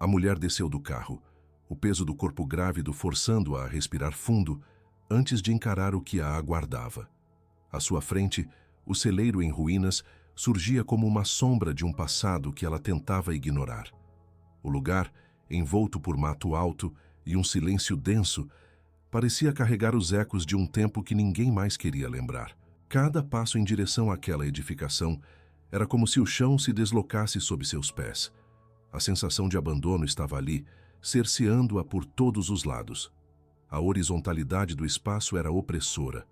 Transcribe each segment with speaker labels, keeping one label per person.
Speaker 1: A mulher desceu do carro, o peso do corpo grávido forçando-a a respirar fundo antes de encarar o que a aguardava. À sua frente, o celeiro em ruínas surgia como uma sombra de um passado que ela tentava ignorar. O lugar, envolto por mato alto e um silêncio denso, parecia carregar os ecos de um tempo que ninguém mais queria lembrar. Cada passo em direção àquela edificação era como se o chão se deslocasse sob seus pés. A sensação de abandono estava ali, cerceando-a por todos os lados. A horizontalidade do espaço era opressora.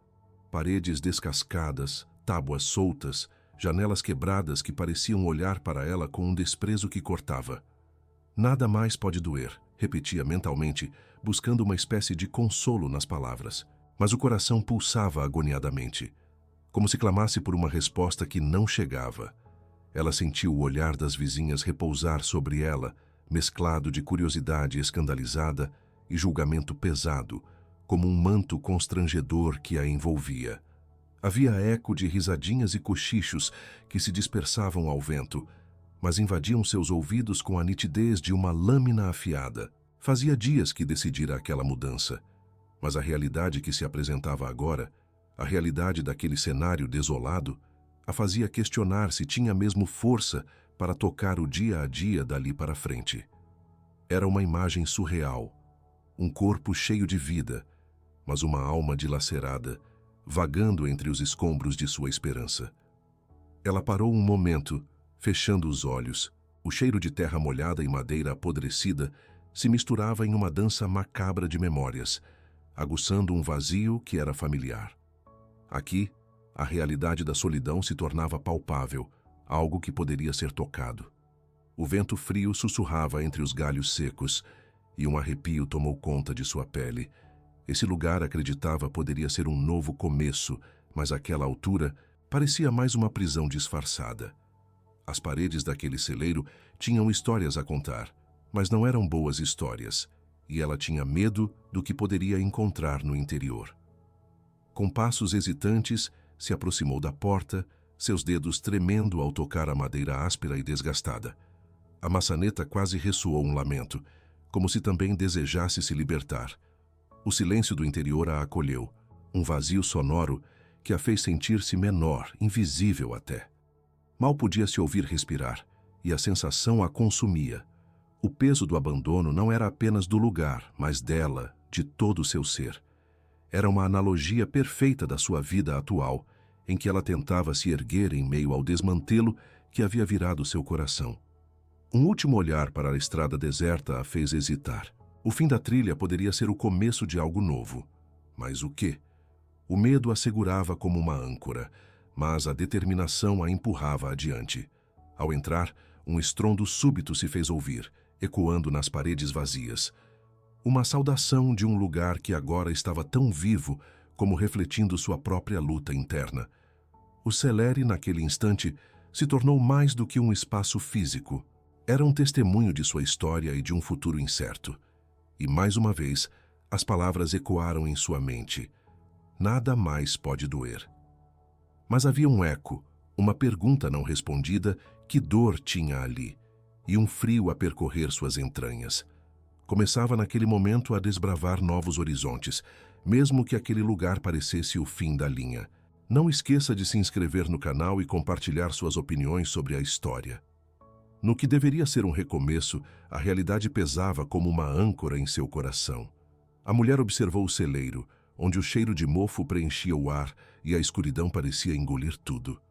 Speaker 1: Paredes descascadas, tábuas soltas, janelas quebradas que pareciam olhar para ela com um desprezo que cortava. Nada mais pode doer, repetia mentalmente, buscando uma espécie de consolo nas palavras. Mas o coração pulsava agoniadamente, como se clamasse por uma resposta que não chegava. Ela sentiu o olhar das vizinhas repousar sobre ela, mesclado de curiosidade escandalizada e julgamento pesado, como um manto constrangedor que a envolvia. Havia eco de risadinhas e cochichos que se dispersavam ao vento, mas invadiam seus ouvidos com a nitidez de uma lâmina afiada. Fazia dias que decidira aquela mudança, mas a realidade que se apresentava agora, a realidade daquele cenário desolado, a fazia questionar se tinha mesmo força para tocar o dia a dia dali para frente. Era uma imagem surreal, um corpo cheio de vida, mas uma alma dilacerada, vagando entre os escombros de sua esperança. Ela parou um momento, fechando os olhos. O cheiro de terra molhada e madeira apodrecida se misturava em uma dança macabra de memórias, aguçando um vazio que era familiar. Aqui, a realidade da solidão se tornava palpável, algo que poderia ser tocado. O vento frio sussurrava entre os galhos secos, e um arrepio tomou conta de sua pele. Esse lugar, acreditava, poderia ser um novo começo, mas àquela altura parecia mais uma prisão disfarçada. As paredes daquele celeiro tinham histórias a contar, mas não eram boas histórias, e ela tinha medo do que poderia encontrar no interior. Com passos hesitantes, se aproximou da porta, seus dedos tremendo ao tocar a madeira áspera e desgastada. A maçaneta quase ressoou um lamento, como se também desejasse se libertar. O silêncio do interior a acolheu, um vazio sonoro que a fez sentir-se menor, invisível até. Mal podia se ouvir respirar, e a sensação a consumia. O peso do abandono não era apenas do lugar, mas dela, de todo o seu ser. Era uma analogia perfeita da sua vida atual, em que ela tentava se erguer em meio ao desmantelo que havia virado seu coração. Um último olhar para a estrada deserta a fez hesitar. O fim da trilha poderia ser o começo de algo novo. Mas o quê? O medo a segurava como uma âncora, mas a determinação a empurrava adiante. Ao entrar, um estrondo súbito se fez ouvir, ecoando nas paredes vazias. Uma saudação de um lugar que agora estava tão vivo como refletindo sua própria luta interna. O celeiro, naquele instante, se tornou mais do que um espaço físico. Era um testemunho de sua história e de um futuro incerto. E, mais uma vez, as palavras ecoaram em sua mente. Nada mais pode doer. Mas havia um eco, uma pergunta não respondida, que dor tinha ali, e um frio a percorrer suas entranhas. Começava naquele momento a desbravar novos horizontes, mesmo que aquele lugar parecesse o fim da linha. Não esqueça de se inscrever no canal e compartilhar suas opiniões sobre a história. No que deveria ser um recomeço, a realidade pesava como uma âncora em seu coração. A mulher observou o celeiro, onde o cheiro de mofo preenchia o ar e a escuridão parecia engolir tudo.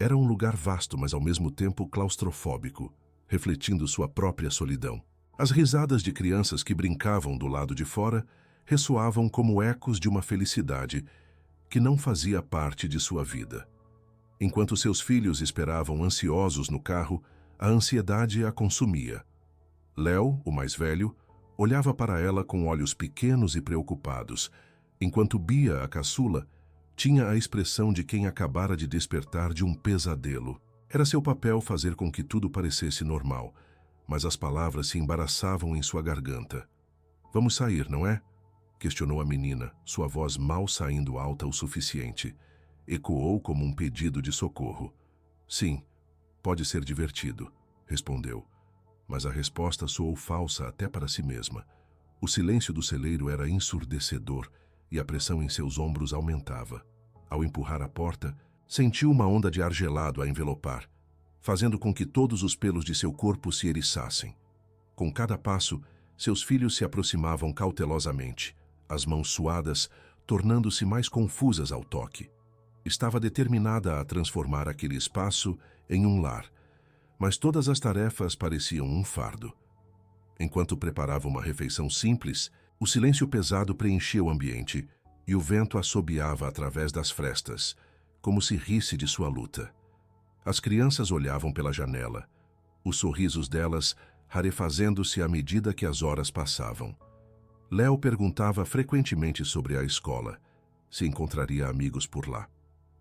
Speaker 1: Era um lugar vasto, mas ao mesmo tempo claustrofóbico, refletindo sua própria solidão. As risadas de crianças que brincavam do lado de fora ressoavam como ecos de uma felicidade que não fazia parte de sua vida. Enquanto seus filhos esperavam ansiosos no carro, a ansiedade a consumia. Léo, o mais velho, olhava para ela com olhos pequenos e preocupados, enquanto Bia, a caçula, tinha a expressão de quem acabara de despertar de um pesadelo. Era seu papel fazer com que tudo parecesse normal, mas as palavras se embaraçavam em sua garganta. "Vamos sair, não é?" questionou a menina, sua voz mal saindo alta o suficiente. Ecoou como um pedido de socorro. "Sim, pode ser divertido", respondeu. mas a resposta soou falsa até para si mesma. O silêncio do celeiro era ensurdecedor e a pressão em seus ombros aumentava. Ao empurrar a porta, sentiu uma onda de ar gelado a envelopar, fazendo com que todos os pelos de seu corpo se eriçassem. Com cada passo, seus filhos se aproximavam cautelosamente, as mãos suadas, tornando-se mais confusas ao toque. Estava determinada a transformar aquele espaço em um lar, mas todas as tarefas pareciam um fardo. Enquanto preparava uma refeição simples, o silêncio pesado preencheu o ambiente e o vento assobiava através das frestas, como se risse de sua luta. As crianças olhavam pela janela, os sorrisos delas rarefazendo-se à medida que as horas passavam. Léo perguntava frequentemente sobre a escola, se encontraria amigos por lá,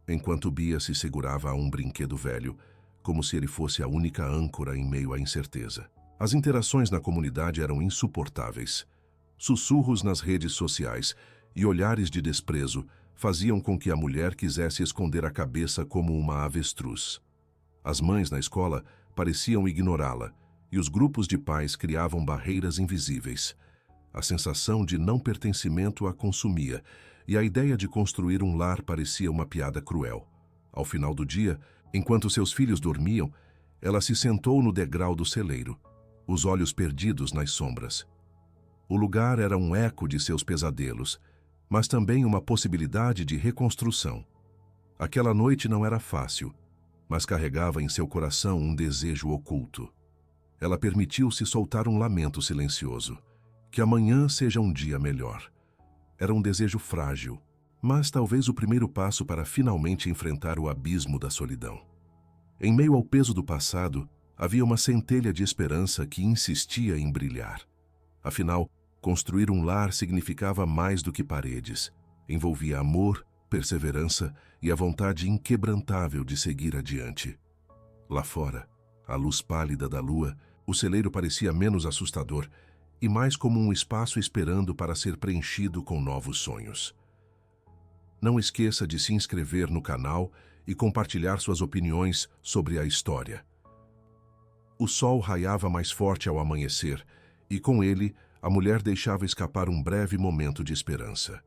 Speaker 1: enquanto Bia se segurava a um brinquedo velho, como se ele fosse a única âncora em meio à incerteza. As interações na comunidade eram insuportáveis. Sussurros nas redes sociais e olhares de desprezo faziam com que a mulher quisesse esconder a cabeça como uma avestruz. As mães na escola pareciam ignorá-la, e os grupos de pais criavam barreiras invisíveis. A sensação de não pertencimento a consumia, e a ideia de construir um lar parecia uma piada cruel. Ao final do dia, enquanto seus filhos dormiam, ela se sentou no degrau do celeiro, os olhos perdidos nas sombras. O lugar era um eco de seus pesadelos, mas também uma possibilidade de reconstrução. Aquela noite não era fácil, mas carregava em seu coração um desejo oculto. Ela permitiu-se soltar um lamento silencioso. Que amanhã seja um dia melhor. Era um desejo frágil, mas talvez o primeiro passo para finalmente enfrentar o abismo da solidão. Em meio ao peso do passado, havia uma centelha de esperança que insistia em brilhar. Afinal, construir um lar significava mais do que paredes. Envolvia amor, perseverança e a vontade inquebrantável de seguir adiante. Lá fora, à luz pálida da lua, o celeiro parecia menos assustador e mais como um espaço esperando para ser preenchido com novos sonhos. Não esqueça de se inscrever no canal e compartilhar suas opiniões sobre a história. O sol raiava mais forte ao amanhecer e, com ele, a mulher deixava escapar um breve momento de esperança.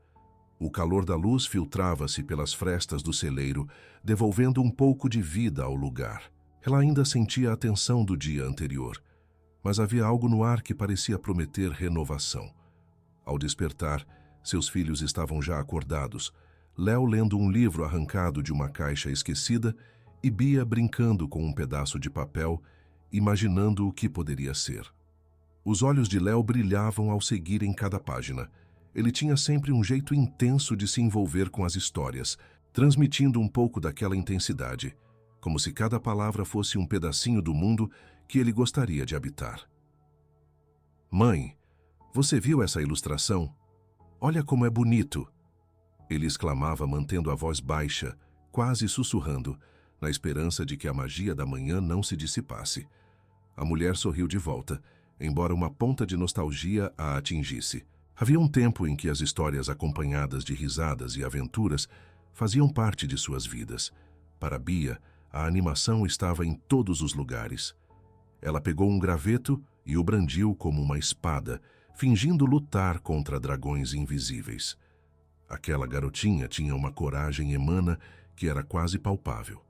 Speaker 1: O calor da luz filtrava-se pelas frestas do celeiro, devolvendo um pouco de vida ao lugar. Ela ainda sentia a tensão do dia anterior, mas havia algo no ar que parecia prometer renovação. Ao despertar, seus filhos estavam já acordados, Léo lendo um livro arrancado de uma caixa esquecida e Bia brincando com um pedaço de papel, imaginando o que poderia ser. Os olhos de Léo brilhavam ao seguirem cada página. Ele tinha sempre um jeito intenso de se envolver com as histórias, transmitindo um pouco daquela intensidade, como se cada palavra fosse um pedacinho do mundo que ele gostaria de habitar. "Mãe, você viu essa ilustração? Olha como é bonito!" Ele exclamava mantendo a voz baixa, quase sussurrando, na esperança de que a magia da manhã não se dissipasse. A mulher sorriu de volta, embora uma ponta de nostalgia a atingisse. Havia um tempo em que as histórias acompanhadas de risadas e aventuras faziam parte de suas vidas. Para Bia, a animação estava em todos os lugares. Ela pegou um graveto e o brandiu como uma espada, fingindo lutar contra dragões invisíveis. Aquela garotinha tinha uma coragem emana que era quase palpável.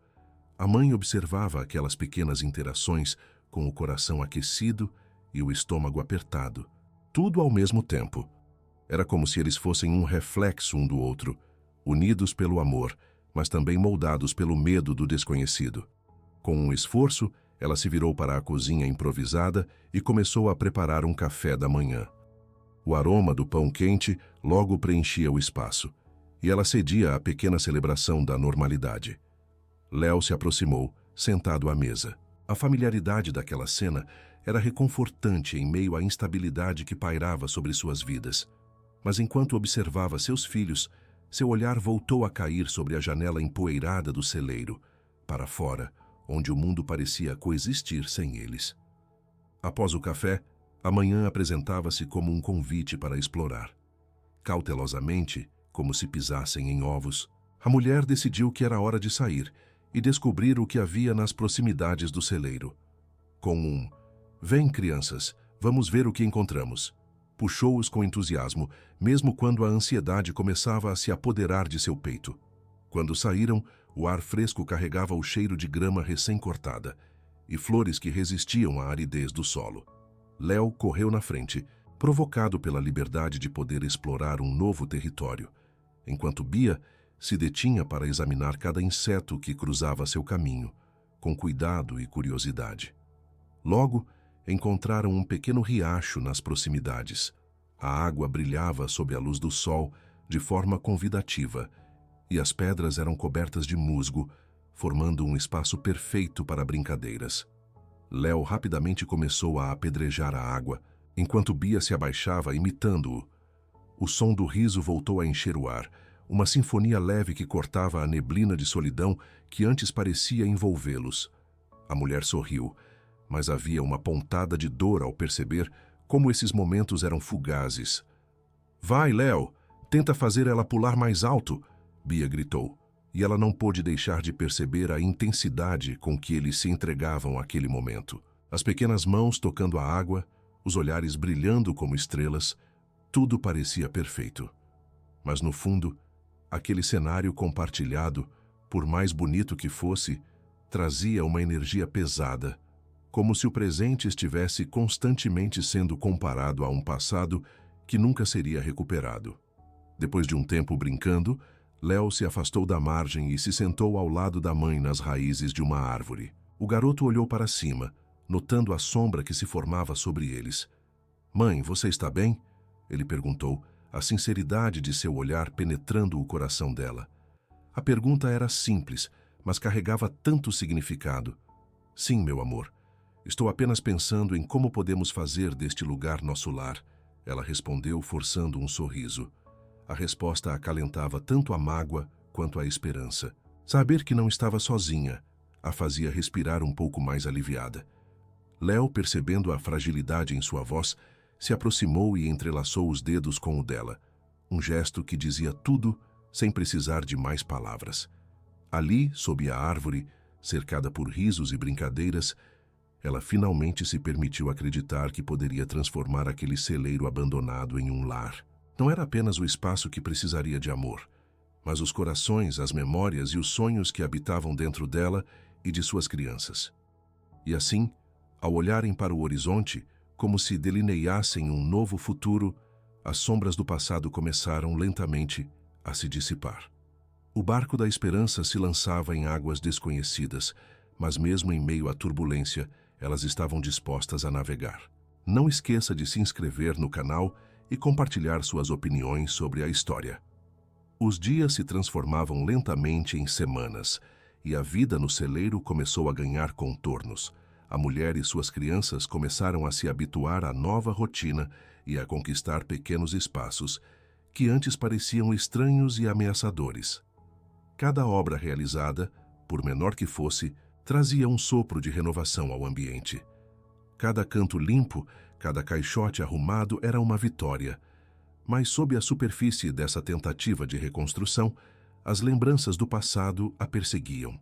Speaker 1: A mãe observava aquelas pequenas interações com o coração aquecido e o estômago apertado, tudo ao mesmo tempo. Era como se eles fossem um reflexo um do outro, unidos pelo amor, mas também moldados pelo medo do desconhecido. Com um esforço, ela se virou para a cozinha improvisada e começou a preparar um café da manhã. O aroma do pão quente logo preenchia o espaço, e ela cedia à pequena celebração da normalidade. Léo se aproximou, sentado à mesa. A familiaridade daquela cena era reconfortante em meio à instabilidade que pairava sobre suas vidas. Mas enquanto observava seus filhos, seu olhar voltou a cair sobre a janela empoeirada do celeiro, para fora, onde o mundo parecia coexistir sem eles. Após o café, a manhã apresentava-se como um convite para explorar. Cautelosamente, como se pisassem em ovos, a mulher decidiu que era hora de sair e descobrir o que havia nas proximidades do celeiro. Com um Vem, crianças, vamos ver o que encontramos. Puxou-os com entusiasmo, mesmo quando a ansiedade começava a se apoderar de seu peito. Quando saíram, o ar fresco carregava o cheiro de grama recém-cortada e flores que resistiam à aridez do solo. Léo correu na frente, provocado pela liberdade de poder explorar um novo território, enquanto Bia se detinha para examinar cada inseto que cruzava seu caminho, com cuidado e curiosidade. Logo, encontraram um pequeno riacho nas proximidades. A água brilhava sob a luz do sol de forma convidativa, e as pedras eram cobertas de musgo, formando um espaço perfeito para brincadeiras. Léo rapidamente começou a apedrejar a água, enquanto Bia se abaixava imitando-o. O som do riso voltou a encher o ar, uma sinfonia leve que cortava a neblina de solidão que antes parecia envolvê-los. A mulher sorriu, mas havia uma pontada de dor ao perceber como esses momentos eram fugazes. Vai, Léo, tenta fazer ela pular mais alto, Bia gritou, e ela não pôde deixar de perceber a intensidade com que eles se entregavam àquele momento. As pequenas mãos tocando a água, os olhares brilhando como estrelas, tudo parecia perfeito. Mas no fundo, aquele cenário compartilhado, por mais bonito que fosse, trazia uma energia pesada, como se o presente estivesse constantemente sendo comparado a um passado que nunca seria recuperado. Depois de um tempo brincando, Léo se afastou da margem e se sentou ao lado da mãe nas raízes de uma árvore. O garoto olhou para cima, notando a sombra que se formava sobre eles. Mãe, você está bem? Ele perguntou, a sinceridade de seu olhar penetrando o coração dela. A pergunta era simples, mas carregava tanto significado. Sim, meu amor. Estou apenas pensando em como podemos fazer deste lugar nosso lar, ela respondeu, forçando um sorriso. A resposta acalentava tanto a mágoa quanto a esperança. Saber que não estava sozinha a fazia respirar um pouco mais aliviada. Léo, percebendo a fragilidade em sua voz, se aproximou e entrelaçou os dedos com o dela, um gesto que dizia tudo sem precisar de mais palavras. Ali, sob a árvore, cercada por risos e brincadeiras, ela finalmente se permitiu acreditar que poderia transformar aquele celeiro abandonado em um lar. Não era apenas o espaço que precisaria de amor, mas os corações, as memórias e os sonhos que habitavam dentro dela e de suas crianças. E assim, ao olharem para o horizonte, como se delineassem um novo futuro, as sombras do passado começaram lentamente a se dissipar. O barco da esperança se lançava em águas desconhecidas, mas mesmo em meio à turbulência, elas estavam dispostas a navegar. Não esqueça de se inscrever no canal e compartilhar suas opiniões sobre a história. Os dias se transformavam lentamente em semanas, e a vida no celeiro começou a ganhar contornos. A mulher e suas crianças começaram a se habituar à nova rotina e a conquistar pequenos espaços que antes pareciam estranhos e ameaçadores. Cada obra realizada, por menor que fosse, trazia um sopro de renovação ao ambiente. Cada canto limpo, cada caixote arrumado era uma vitória. Mas sob a superfície dessa tentativa de reconstrução, as lembranças do passado a perseguiam.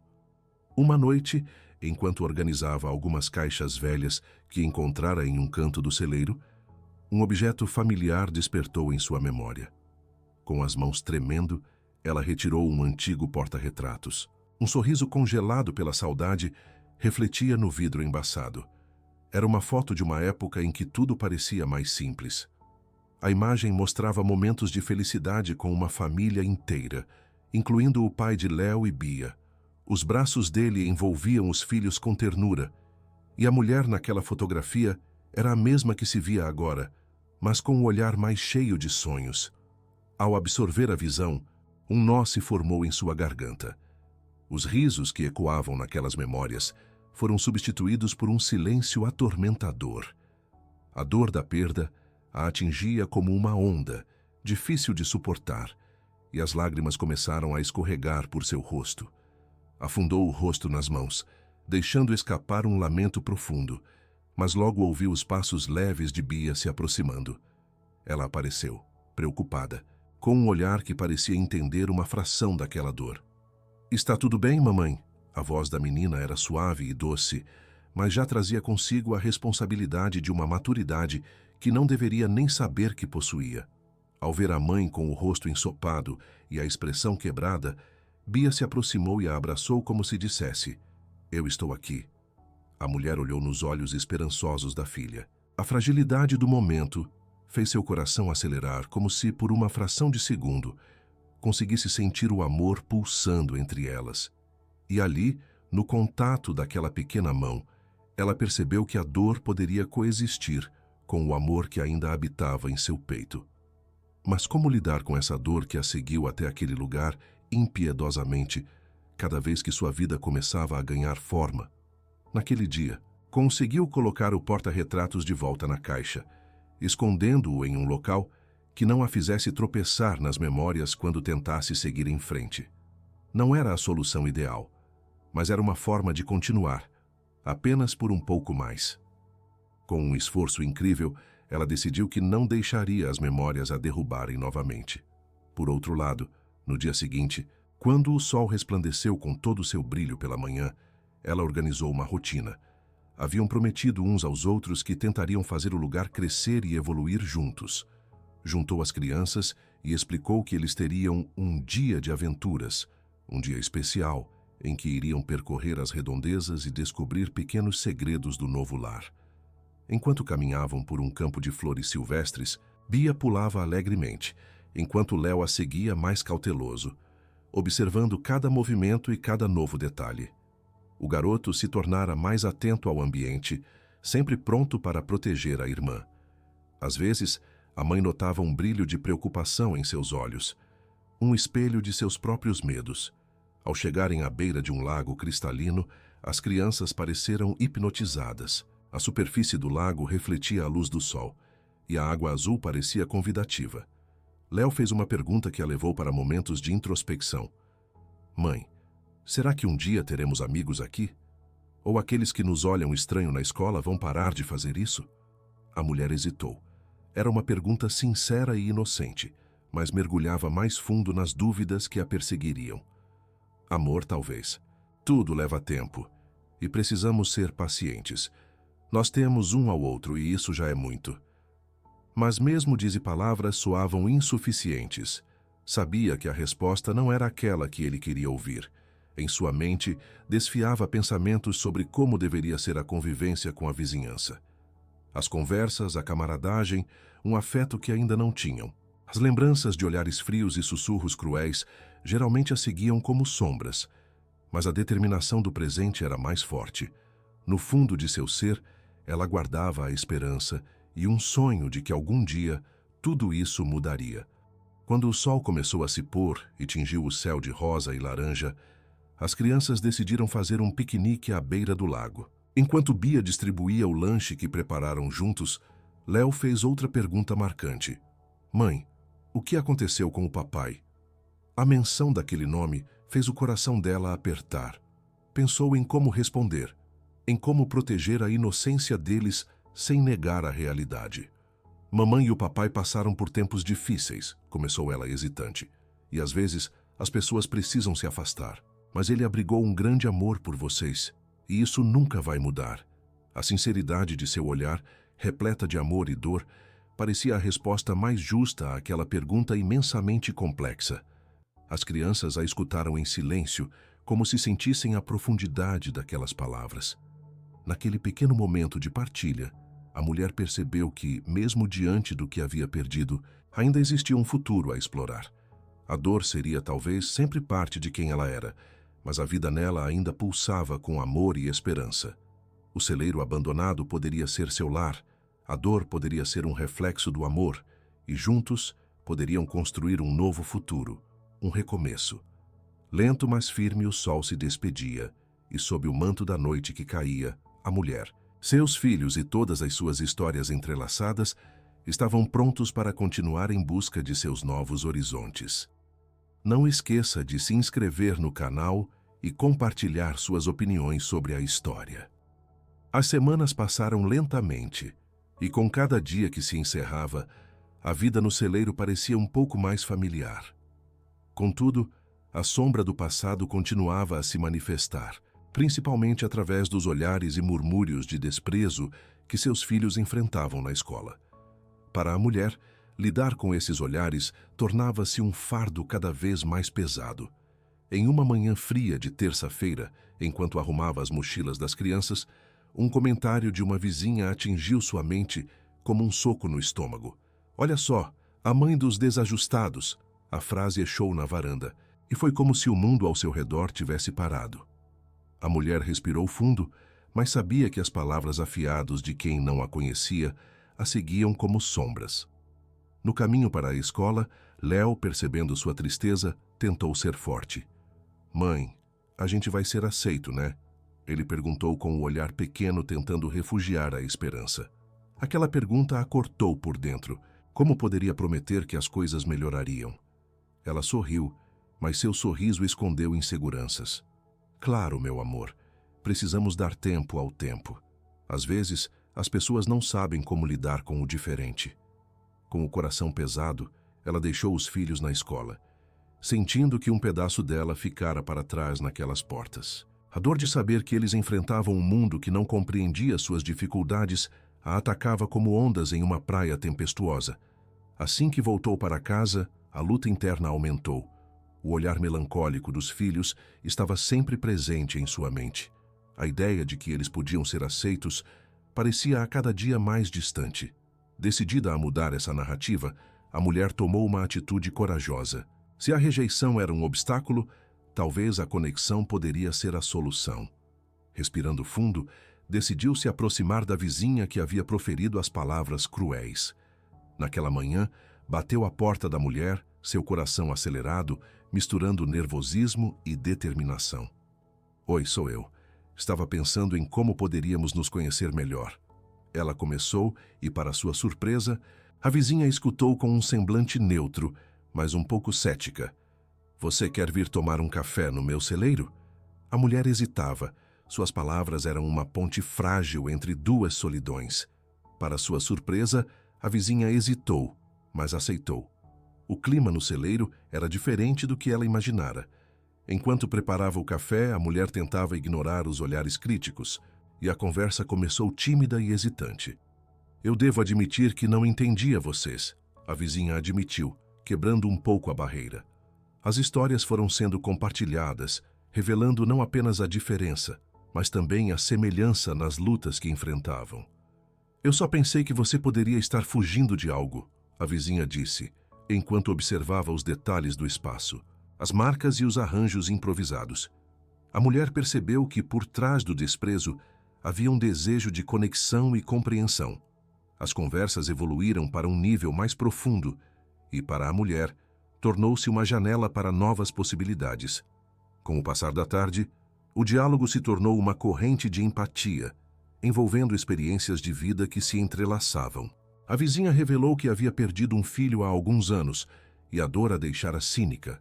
Speaker 1: Uma noite, enquanto organizava algumas caixas velhas que encontrara em um canto do celeiro, um objeto familiar despertou em sua memória. Com as mãos tremendo, ela retirou um antigo porta-retratos. Um sorriso congelado pela saudade refletia no vidro embaçado. Era uma foto de uma época em que tudo parecia mais simples. A imagem mostrava momentos de felicidade com uma família inteira, incluindo o pai de Léo e Bia. Os braços dele envolviam os filhos com ternura, e a mulher naquela fotografia era a mesma que se via agora, mas com um olhar mais cheio de sonhos. Ao absorver a visão, um nó se formou em sua garganta. Os risos que ecoavam naquelas memórias foram substituídos por um silêncio atormentador. A dor da perda a atingia como uma onda, difícil de suportar, e as lágrimas começaram a escorregar por seu rosto. Afundou o rosto nas mãos, deixando escapar um lamento profundo, mas logo ouviu os passos leves de Bia se aproximando. Ela apareceu, preocupada, com um olhar que parecia entender uma fração daquela dor. Está tudo bem, mamãe? A voz da menina era suave e doce, mas já trazia consigo a responsabilidade de uma maturidade que não deveria nem saber que possuía. Ao ver a mãe com o rosto ensopado e a expressão quebrada, Bia se aproximou e a abraçou como se dissesse: "Eu estou aqui." A mulher olhou nos olhos esperançosos da filha. A fragilidade do momento fez seu coração acelerar, como se, por uma fração de segundo, conseguisse sentir o amor pulsando entre elas. E ali, no contato daquela pequena mão, ela percebeu que a dor poderia coexistir com o amor que ainda habitava em seu peito. Mas como lidar com essa dor que a seguiu até aquele lugar impiedosamente, cada vez que sua vida começava a ganhar forma? Naquele dia, conseguiu colocar o porta-retratos de volta na caixa, escondendo-o em um local que não a fizesse tropeçar nas memórias quando tentasse seguir em frente. Não era a solução ideal, mas era uma forma de continuar, apenas por um pouco mais. Com um esforço incrível, ela decidiu que não deixaria as memórias a derrubarem novamente. Por outro lado, no dia seguinte, quando o sol resplandeceu com todo o seu brilho pela manhã, ela organizou uma rotina. Haviam prometido uns aos outros que tentariam fazer o lugar crescer e evoluir juntos. Juntou as crianças e explicou que eles teriam um dia de aventuras, um dia especial, em que iriam percorrer as redondezas e descobrir pequenos segredos do novo lar. Enquanto caminhavam por um campo de flores silvestres, Bia pulava alegremente, enquanto Léo a seguia mais cauteloso, observando cada movimento e cada novo detalhe. O garoto se tornara mais atento ao ambiente, sempre pronto para proteger a irmã. Às vezes, a mãe notava um brilho de preocupação em seus olhos, um espelho de seus próprios medos. Ao chegarem à beira de um lago cristalino, as crianças pareceram hipnotizadas. A superfície do lago refletia a luz do sol, e a água azul parecia convidativa. Léo fez uma pergunta que a levou para momentos de introspecção. "Mãe, será que um dia teremos amigos aqui? Ou aqueles que nos olham estranho na escola vão parar de fazer isso?" A mulher hesitou. Era uma pergunta sincera e inocente, mas mergulhava mais fundo nas dúvidas que a perseguiriam. Amor, talvez. Tudo leva tempo, e precisamos ser pacientes. Nós temos um ao outro e isso já é muito. Mas mesmo dize-palavras soavam insuficientes. Sabia que a resposta não era aquela que ele queria ouvir. Em sua mente, desfiava pensamentos sobre como deveria ser a convivência com a vizinhança. As conversas, a camaradagem, um afeto que ainda não tinham. As lembranças de olhares frios e sussurros cruéis geralmente a seguiam como sombras, mas a determinação do presente era mais forte. No fundo de seu ser, ela guardava a esperança e um sonho de que algum dia tudo isso mudaria. Quando o sol começou a se pôr e tingiu o céu de rosa e laranja, as crianças decidiram fazer um piquenique à beira do lago. Enquanto Bia distribuía o lanche que prepararam juntos, Léo fez outra pergunta marcante. "Mãe, o que aconteceu com o papai?" A menção daquele nome fez o coração dela apertar. Pensou em como responder, em como proteger a inocência deles sem negar a realidade. "Mamãe e o papai passaram por tempos difíceis", começou ela hesitante, "e às vezes as pessoas precisam se afastar. Mas ele abrigou um grande amor por vocês, e isso nunca vai mudar." A sinceridade de seu olhar, repleta de amor e dor, parecia a resposta mais justa àquela pergunta imensamente complexa. As crianças a escutaram em silêncio, como se sentissem a profundidade daquelas palavras. Naquele pequeno momento de partilha, a mulher percebeu que, mesmo diante do que havia perdido, ainda existia um futuro a explorar. A dor seria talvez sempre parte de quem ela era, mas a vida nela ainda pulsava com amor e esperança. O celeiro abandonado poderia ser seu lar, a dor poderia ser um reflexo do amor, e juntos poderiam construir um novo futuro, um recomeço. Lento, mas firme, o sol se despedia, e sob o manto da noite que caía, a mulher, seus filhos e todas as suas histórias entrelaçadas estavam prontos para continuar em busca de seus novos horizontes. Não esqueça de se inscrever no canal e compartilhar suas opiniões sobre a história. As semanas passaram lentamente, e com cada dia que se encerrava, a vida no celeiro parecia um pouco mais familiar. Contudo, a sombra do passado continuava a se manifestar. principalmente através dos olhares e murmúrios de desprezo que seus filhos enfrentavam na escola. Para a mulher, lidar com esses olhares tornava-se um fardo cada vez mais pesado. Em uma manhã fria de terça-feira, enquanto arrumava as mochilas das crianças, um comentário de uma vizinha atingiu sua mente como um soco no estômago. "Olha só, a mãe dos desajustados!" A frase ecoou na varanda, e foi como se o mundo ao seu redor tivesse parado. A mulher respirou fundo, mas sabia que as palavras afiadas de quem não a conhecia a seguiam como sombras. No caminho para a escola, Léo, percebendo sua tristeza, tentou ser forte. "Mãe, a gente vai ser aceito, né?" Ele perguntou com o olhar pequeno, tentando refugiar a esperança. Aquela pergunta a cortou por dentro. Como poderia prometer que as coisas melhorariam? Ela sorriu, mas seu sorriso escondeu inseguranças. "Claro, meu amor, precisamos dar tempo ao tempo. Às vezes, as pessoas não sabem como lidar com o diferente." Com o coração pesado, ela deixou os filhos na escola, sentindo que um pedaço dela ficara para trás naquelas portas. A dor de saber que eles enfrentavam um mundo que não compreendia suas dificuldades a atacava como ondas em uma praia tempestuosa. Assim que voltou para casa, a luta interna aumentou. O olhar melancólico dos filhos estava sempre presente em sua mente. A ideia de que eles podiam ser aceitos parecia a cada dia mais distante. Decidida a mudar essa narrativa, a mulher tomou uma atitude corajosa. Se a rejeição era um obstáculo, talvez a conexão poderia ser a solução. Respirando fundo, decidiu se aproximar da vizinha que havia proferido as palavras cruéis. Naquela manhã, bateu à porta da mulher, seu coração acelerado, misturando nervosismo e determinação. "Oi, sou eu. Estava pensando em como poderíamos nos conhecer melhor." Ela começou e, para sua surpresa, a vizinha escutou com um semblante neutro, mas um pouco cética. "Você quer vir tomar um café no meu celeiro?" A mulher hesitava. Suas palavras eram uma ponte frágil entre duas solidões. Para sua surpresa, a vizinha hesitou, mas aceitou. O clima no celeiro era diferente do que ela imaginara. Enquanto preparava o café, a mulher tentava ignorar os olhares críticos, e a conversa começou tímida e hesitante. "Eu devo admitir que não entendia vocês", a vizinha admitiu, quebrando um pouco a barreira. As histórias foram sendo compartilhadas, revelando não apenas a diferença, mas também a semelhança nas lutas que enfrentavam. "Eu só pensei que você poderia estar fugindo de algo", a vizinha disse, enquanto observava os detalhes do espaço, as marcas e os arranjos improvisados. A mulher percebeu que, por trás do desprezo, havia um desejo de conexão e compreensão. As conversas evoluíram para um nível mais profundo e, para a mulher, tornou-se uma janela para novas possibilidades. Com o passar da tarde, o diálogo se tornou uma corrente de empatia, envolvendo experiências de vida que se entrelaçavam. A vizinha revelou que havia perdido um filho há alguns anos e a dor a deixara cínica.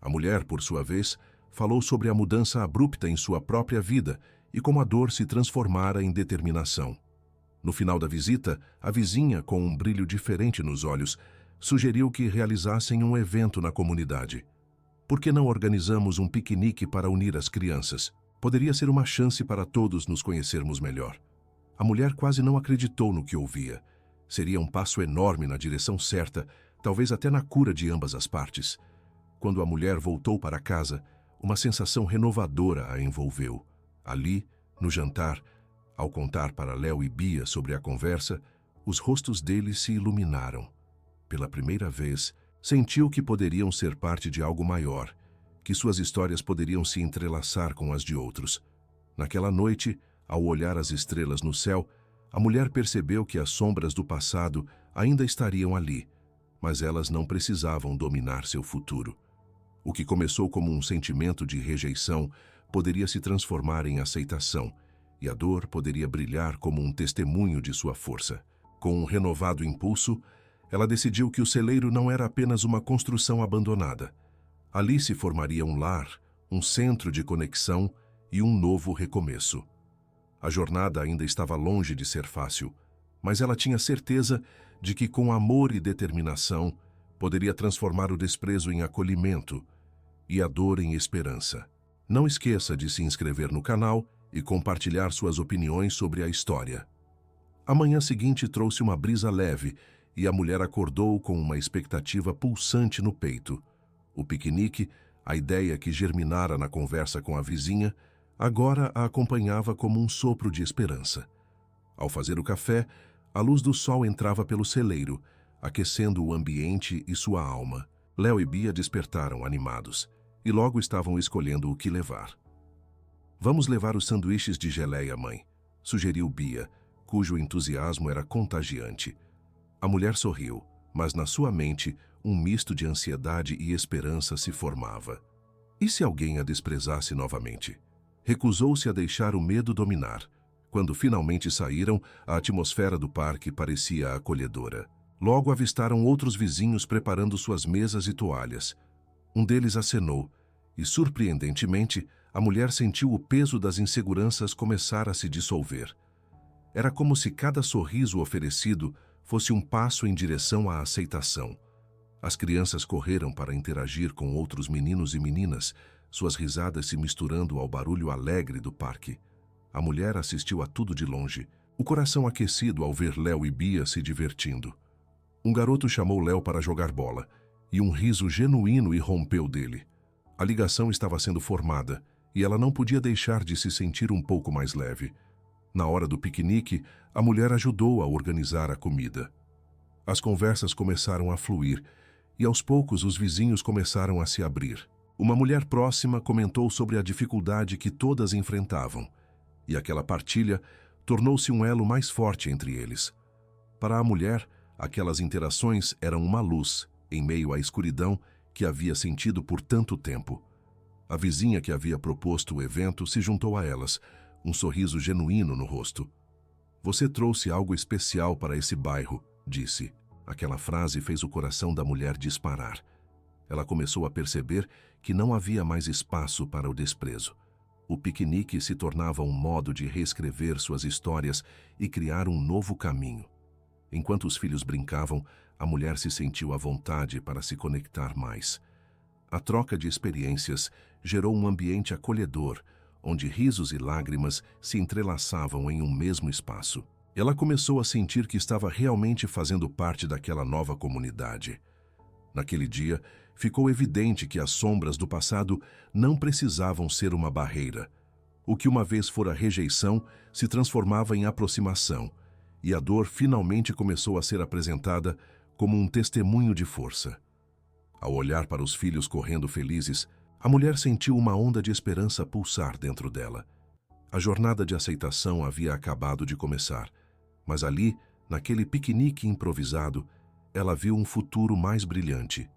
Speaker 1: A mulher, por sua vez, falou sobre a mudança abrupta em sua própria vida e como a dor se transformara em determinação. No final da visita, a vizinha, com um brilho diferente nos olhos, sugeriu que realizassem um evento na comunidade. "Por que não organizamos um piquenique para unir as crianças? Poderia ser uma chance para todos nos conhecermos melhor." A mulher quase não acreditou no que ouvia. Seria um passo enorme na direção certa, talvez até na cura de ambas as partes. Quando a mulher voltou para casa, uma sensação renovadora a envolveu. Ali, no jantar, ao contar para Léo e Bia sobre a conversa, os rostos deles se iluminaram. Pela primeira vez, sentiu que poderiam ser parte de algo maior, que suas histórias poderiam se entrelaçar com as de outros. Naquela noite, ao olhar as estrelas no céu, a mulher percebeu que as sombras do passado ainda estariam ali, mas elas não precisavam dominar seu futuro. O que começou como um sentimento de rejeição poderia se transformar em aceitação, e a dor poderia brilhar como um testemunho de sua força. Com um renovado impulso, ela decidiu que o celeiro não era apenas uma construção abandonada. Ali se formaria um lar, um centro de conexão e um novo recomeço. A jornada ainda estava longe de ser fácil, mas ela tinha certeza de que, com amor e determinação, poderia transformar o desprezo em acolhimento e a dor em esperança. Não esqueça de se inscrever no canal e compartilhar suas opiniões sobre a história. A manhã seguinte trouxe uma brisa leve e a mulher acordou com uma expectativa pulsante no peito. O piquenique, a ideia que germinara na conversa com a vizinha, agora a acompanhava como um sopro de esperança. Ao fazer o café, a luz do sol entrava pelo celeiro, aquecendo o ambiente e sua alma. Léo e Bia despertaram animados e logo estavam escolhendo o que levar. Vamos levar os sanduíches de geleia, mãe, sugeriu Bia, cujo entusiasmo era contagiante. A mulher sorriu, mas na sua mente um misto de ansiedade e esperança se formava. E se alguém a desprezasse novamente? Recusou-se a deixar o medo dominar. Quando finalmente saíram, a atmosfera do parque parecia acolhedora. Logo avistaram outros vizinhos preparando suas mesas e toalhas. Um deles acenou, e, surpreendentemente, a mulher sentiu o peso das inseguranças começar a se dissolver. Era como se cada sorriso oferecido fosse um passo em direção à aceitação. As crianças correram para interagir com outros meninos e meninas, suas risadas se misturando ao barulho alegre do parque. A mulher assistiu a tudo de longe, o coração aquecido ao ver Léo e Bia se divertindo. Um garoto chamou Léo para jogar bola, e um riso genuíno irrompeu dele. A ligação estava sendo formada, e ela não podia deixar de se sentir um pouco mais leve. Na hora do piquenique, a mulher ajudou a organizar a comida. As conversas começaram a fluir, e aos poucos os vizinhos começaram a se abrir. Uma mulher próxima comentou sobre a dificuldade que todas enfrentavam, e aquela partilha tornou-se um elo mais forte entre eles. Para a mulher, aquelas interações eram uma luz, em meio à escuridão que havia sentido por tanto tempo. A vizinha que havia proposto o evento se juntou a elas, um sorriso genuíno no rosto. "Você trouxe algo especial para esse bairro", disse. Aquela frase fez o coração da mulher disparar. Ela começou a perceber que não havia mais espaço para o desprezo. O piquenique se tornava um modo de reescrever suas histórias e criar um novo caminho. Enquanto os filhos brincavam, a mulher se sentiu à vontade para se conectar mais. A troca de experiências gerou um ambiente acolhedor, onde risos e lágrimas se entrelaçavam em um mesmo espaço. Ela começou a sentir que estava realmente fazendo parte daquela nova comunidade. Naquele dia, ficou evidente que as sombras do passado não precisavam ser uma barreira. O que uma vez fora rejeição se transformava em aproximação, e a dor finalmente começou a ser apresentada como um testemunho de força. Ao olhar para os filhos correndo felizes, a mulher sentiu uma onda de esperança pulsar dentro dela. A jornada de aceitação havia acabado de começar, mas ali, naquele piquenique improvisado, ela viu um futuro mais brilhante.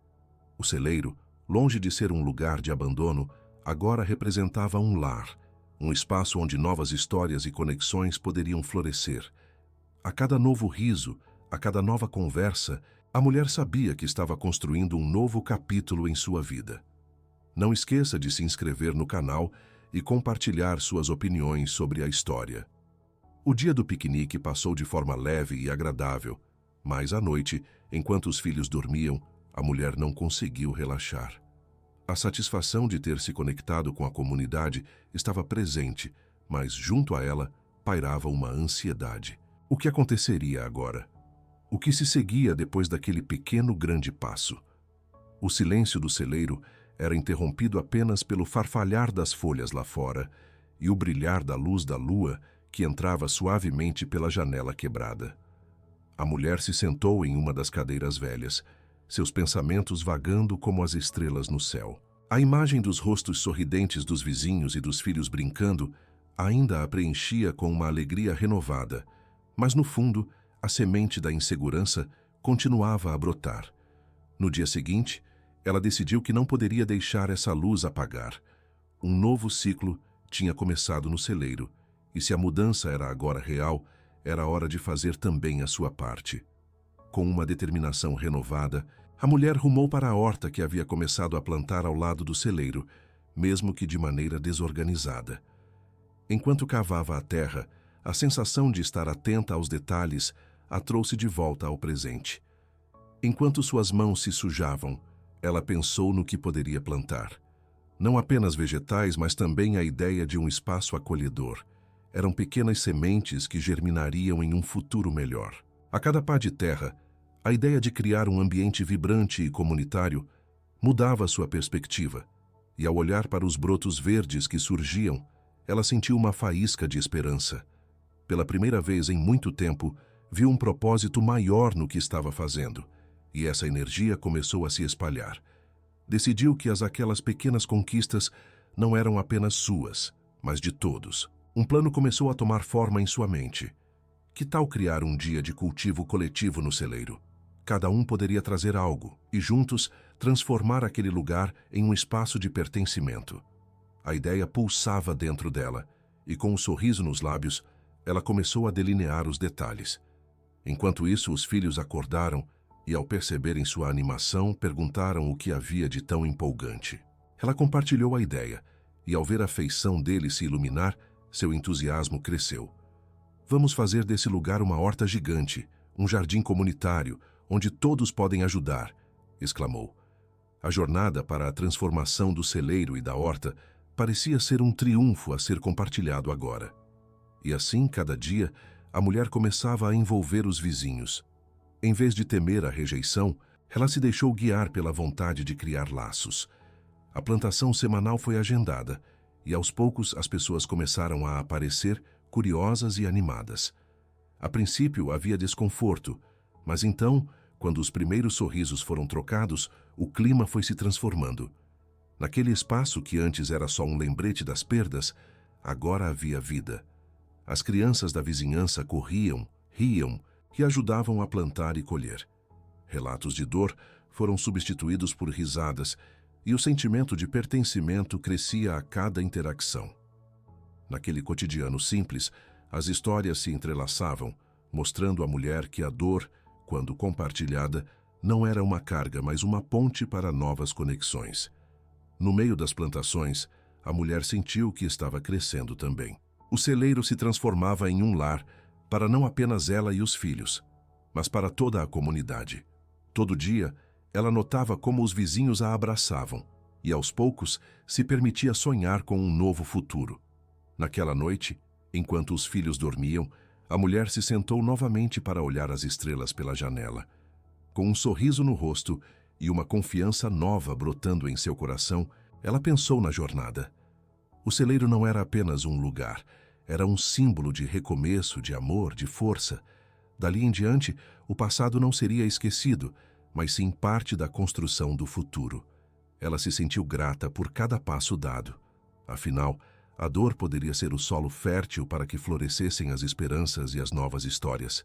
Speaker 1: O celeiro, longe de ser um lugar de abandono, agora representava um lar, um espaço onde novas histórias e conexões poderiam florescer. A cada novo riso, a cada nova conversa, a mulher sabia que estava construindo um novo capítulo em sua vida. Não esqueça de se inscrever no canal e compartilhar suas opiniões sobre a história. O dia do piquenique passou de forma leve e agradável, mas à noite, enquanto os filhos dormiam, a mulher não conseguiu relaxar. A satisfação de ter se conectado com a comunidade estava presente, mas junto a ela pairava uma ansiedade. O que aconteceria agora? O que se seguia depois daquele pequeno grande passo? O silêncio do celeiro era interrompido apenas pelo farfalhar das folhas lá fora e o brilhar da luz da lua que entrava suavemente pela janela quebrada. A mulher se sentou em uma das cadeiras velhas, seus pensamentos vagando como as estrelas no céu. A imagem dos rostos sorridentes dos vizinhos e dos filhos brincando ainda a preenchia com uma alegria renovada, mas no fundo, a semente da insegurança continuava a brotar. No dia seguinte, ela decidiu que não poderia deixar essa luz apagar. Um novo ciclo tinha começado no celeiro, e se a mudança era agora real, era hora de fazer também a sua parte. Com uma determinação renovada, a mulher rumou para a horta que havia começado a plantar ao lado do celeiro, mesmo que de maneira desorganizada. Enquanto cavava a terra, a sensação de estar atenta aos detalhes a trouxe de volta ao presente. Enquanto suas mãos se sujavam, ela pensou no que poderia plantar. Não apenas vegetais, mas também a ideia de um espaço acolhedor. Eram pequenas sementes que germinariam em um futuro melhor. A cada pá de terra, a ideia de criar um ambiente vibrante e comunitário mudava sua perspectiva, e ao olhar para os brotos verdes que surgiam, ela sentiu uma faísca de esperança. Pela primeira vez em muito tempo, viu um propósito maior no que estava fazendo, e essa energia começou a se espalhar. Decidiu que aquelas pequenas conquistas não eram apenas suas, mas de todos. Um plano começou a tomar forma em sua mente. Que tal criar um dia de cultivo coletivo no celeiro? Cada um poderia trazer algo e, juntos, transformar aquele lugar em um espaço de pertencimento. A ideia pulsava dentro dela, e com um sorriso nos lábios, ela começou a delinear os detalhes. Enquanto isso, os filhos acordaram e, ao perceberem sua animação, perguntaram o que havia de tão empolgante. Ela compartilhou a ideia, e ao ver a feição dele se iluminar, seu entusiasmo cresceu. Vamos fazer desse lugar uma horta gigante, um jardim comunitário, onde todos podem ajudar, exclamou. A jornada para a transformação do celeiro e da horta parecia ser um triunfo a ser compartilhado agora. E assim, cada dia, a mulher começava a envolver os vizinhos. Em vez de temer a rejeição, ela se deixou guiar pela vontade de criar laços. A plantação semanal foi agendada, e aos poucos as pessoas começaram a aparecer, curiosas e animadas. A princípio havia desconforto, mas então, quando os primeiros sorrisos foram trocados, o clima foi se transformando. Naquele espaço que antes era só um lembrete das perdas, agora havia vida. As crianças da vizinhança corriam, riam e ajudavam a plantar e colher. Relatos de dor foram substituídos por risadas, e o sentimento de pertencimento crescia a cada interação. Naquele cotidiano simples, as histórias se entrelaçavam, mostrando à mulher que a dor, quando compartilhada, não era uma carga, mas uma ponte para novas conexões. No meio das plantações, a mulher sentiu que estava crescendo também. O celeiro se transformava em um lar para não apenas ela e os filhos, mas para toda a comunidade. Todo dia, ela notava como os vizinhos a abraçavam e, aos poucos, se permitia sonhar com um novo futuro. Naquela noite, enquanto os filhos dormiam, a mulher se sentou novamente para olhar as estrelas pela janela. Com um sorriso no rosto e uma confiança nova brotando em seu coração, ela pensou na jornada. O celeiro não era apenas um lugar, era um símbolo de recomeço, de amor, de força. Dali em diante, o passado não seria esquecido, mas sim parte da construção do futuro. Ela se sentiu grata por cada passo dado. Afinal, a dor poderia ser o solo fértil para que florescessem as esperanças e as novas histórias.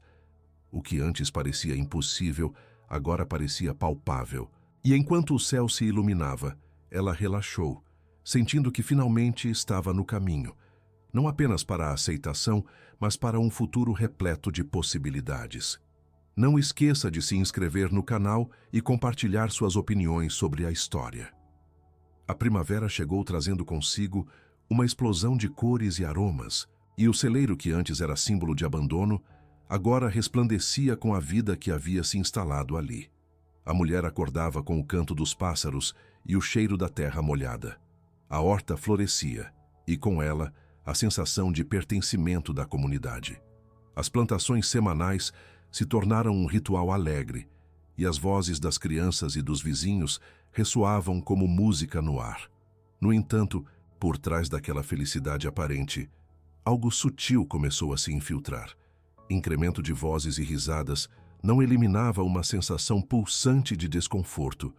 Speaker 1: O que antes parecia impossível, agora parecia palpável. E enquanto o céu se iluminava, ela relaxou, sentindo que finalmente estava no caminho, não apenas para a aceitação, mas para um futuro repleto de possibilidades. Não esqueça de se inscrever no canal e compartilhar suas opiniões sobre a história. A primavera chegou trazendo consigo uma explosão de cores e aromas, e o celeiro que antes era símbolo de abandono, agora resplandecia com a vida que havia se instalado ali. A mulher acordava com o canto dos pássaros e o cheiro da terra molhada. A horta florescia, e com ela, a sensação de pertencimento da comunidade. As plantações semanais se tornaram um ritual alegre, e as vozes das crianças e dos vizinhos ressoavam como música no ar. No entanto, por trás daquela felicidade aparente, algo sutil começou a se infiltrar. Incremento de vozes e risadas não eliminava uma sensação pulsante de desconforto,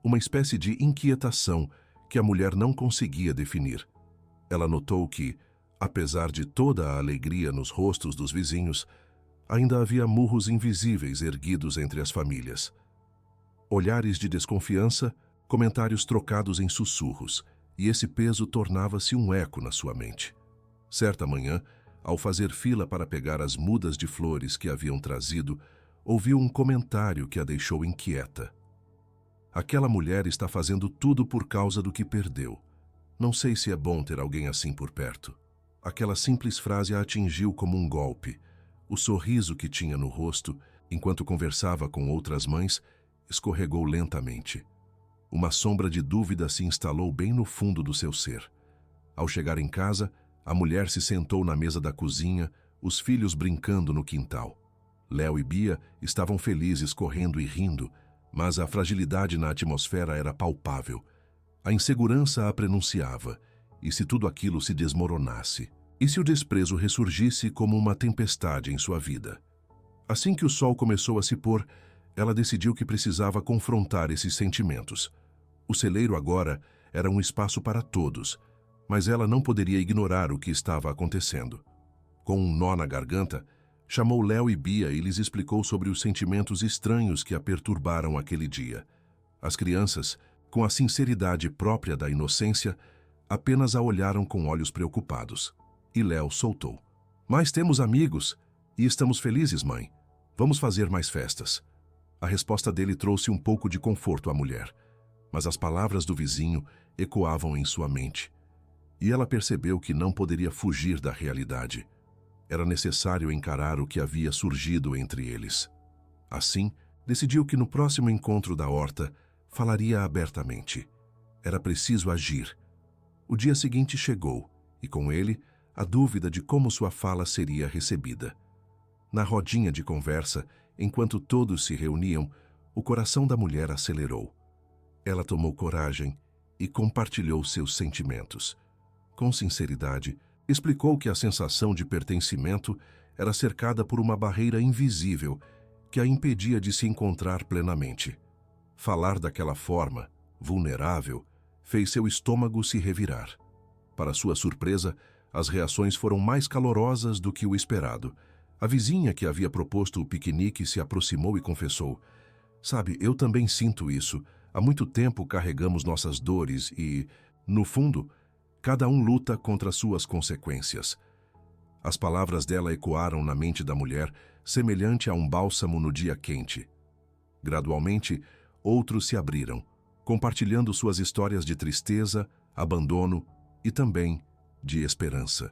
Speaker 1: uma espécie de inquietação que a mulher não conseguia definir. Ela notou que, apesar de toda a alegria nos rostos dos vizinhos, ainda havia murros invisíveis erguidos entre as famílias. Olhares de desconfiança, comentários trocados em sussurros, e esse peso tornava-se um eco na sua mente. Certa manhã, ao fazer fila para pegar as mudas de flores que haviam trazido, ouviu um comentário que a deixou inquieta. Aquela mulher está fazendo tudo por causa do que perdeu. Não sei se é bom ter alguém assim por perto. Aquela simples frase a atingiu como um golpe. O sorriso que tinha no rosto, enquanto conversava com outras mães, escorregou lentamente. Uma sombra de dúvida se instalou bem no fundo do seu ser. Ao chegar em casa, a mulher se sentou na mesa da cozinha, os filhos brincando no quintal. Léo e Bia estavam felizes, correndo e rindo, mas a fragilidade na atmosfera era palpável. A insegurança a prenunciava, e se tudo aquilo se desmoronasse? E se o desprezo ressurgisse como uma tempestade em sua vida? Assim que o sol começou a se pôr, ela decidiu que precisava confrontar esses sentimentos. O celeiro agora era um espaço para todos, mas ela não poderia ignorar o que estava acontecendo. Com um nó na garganta, chamou Léo e Bia e lhes explicou sobre os sentimentos estranhos que a perturbaram aquele dia. As crianças, com a sinceridade própria da inocência, apenas a olharam com olhos preocupados. E Léo soltou: "Mas temos amigos e estamos felizes, mãe. Vamos fazer mais festas." A resposta dele trouxe um pouco de conforto à mulher, mas as palavras do vizinho ecoavam em sua mente. E ela percebeu que não poderia fugir da realidade. Era necessário encarar o que havia surgido entre eles. Assim, decidiu que no próximo encontro da horta falaria abertamente. Era preciso agir. O dia seguinte chegou, e com ele, a dúvida de como sua fala seria recebida. Na rodinha de conversa, enquanto todos se reuniam, o coração da mulher acelerou. Ela tomou coragem e compartilhou seus sentimentos. Com sinceridade, explicou que a sensação de pertencimento era cercada por uma barreira invisível que a impedia de se encontrar plenamente. Falar daquela forma, vulnerável, fez seu estômago se revirar. Para sua surpresa, as reações foram mais calorosas do que o esperado. A vizinha que havia proposto o piquenique se aproximou e confessou: "Sabe, eu também sinto isso. Há muito tempo carregamos nossas dores e, no fundo, cada um luta contra suas consequências." As palavras dela ecoaram na mente da mulher, semelhante a um bálsamo no dia quente. Gradualmente, outros se abriram, compartilhando suas histórias de tristeza, abandono e também de esperança.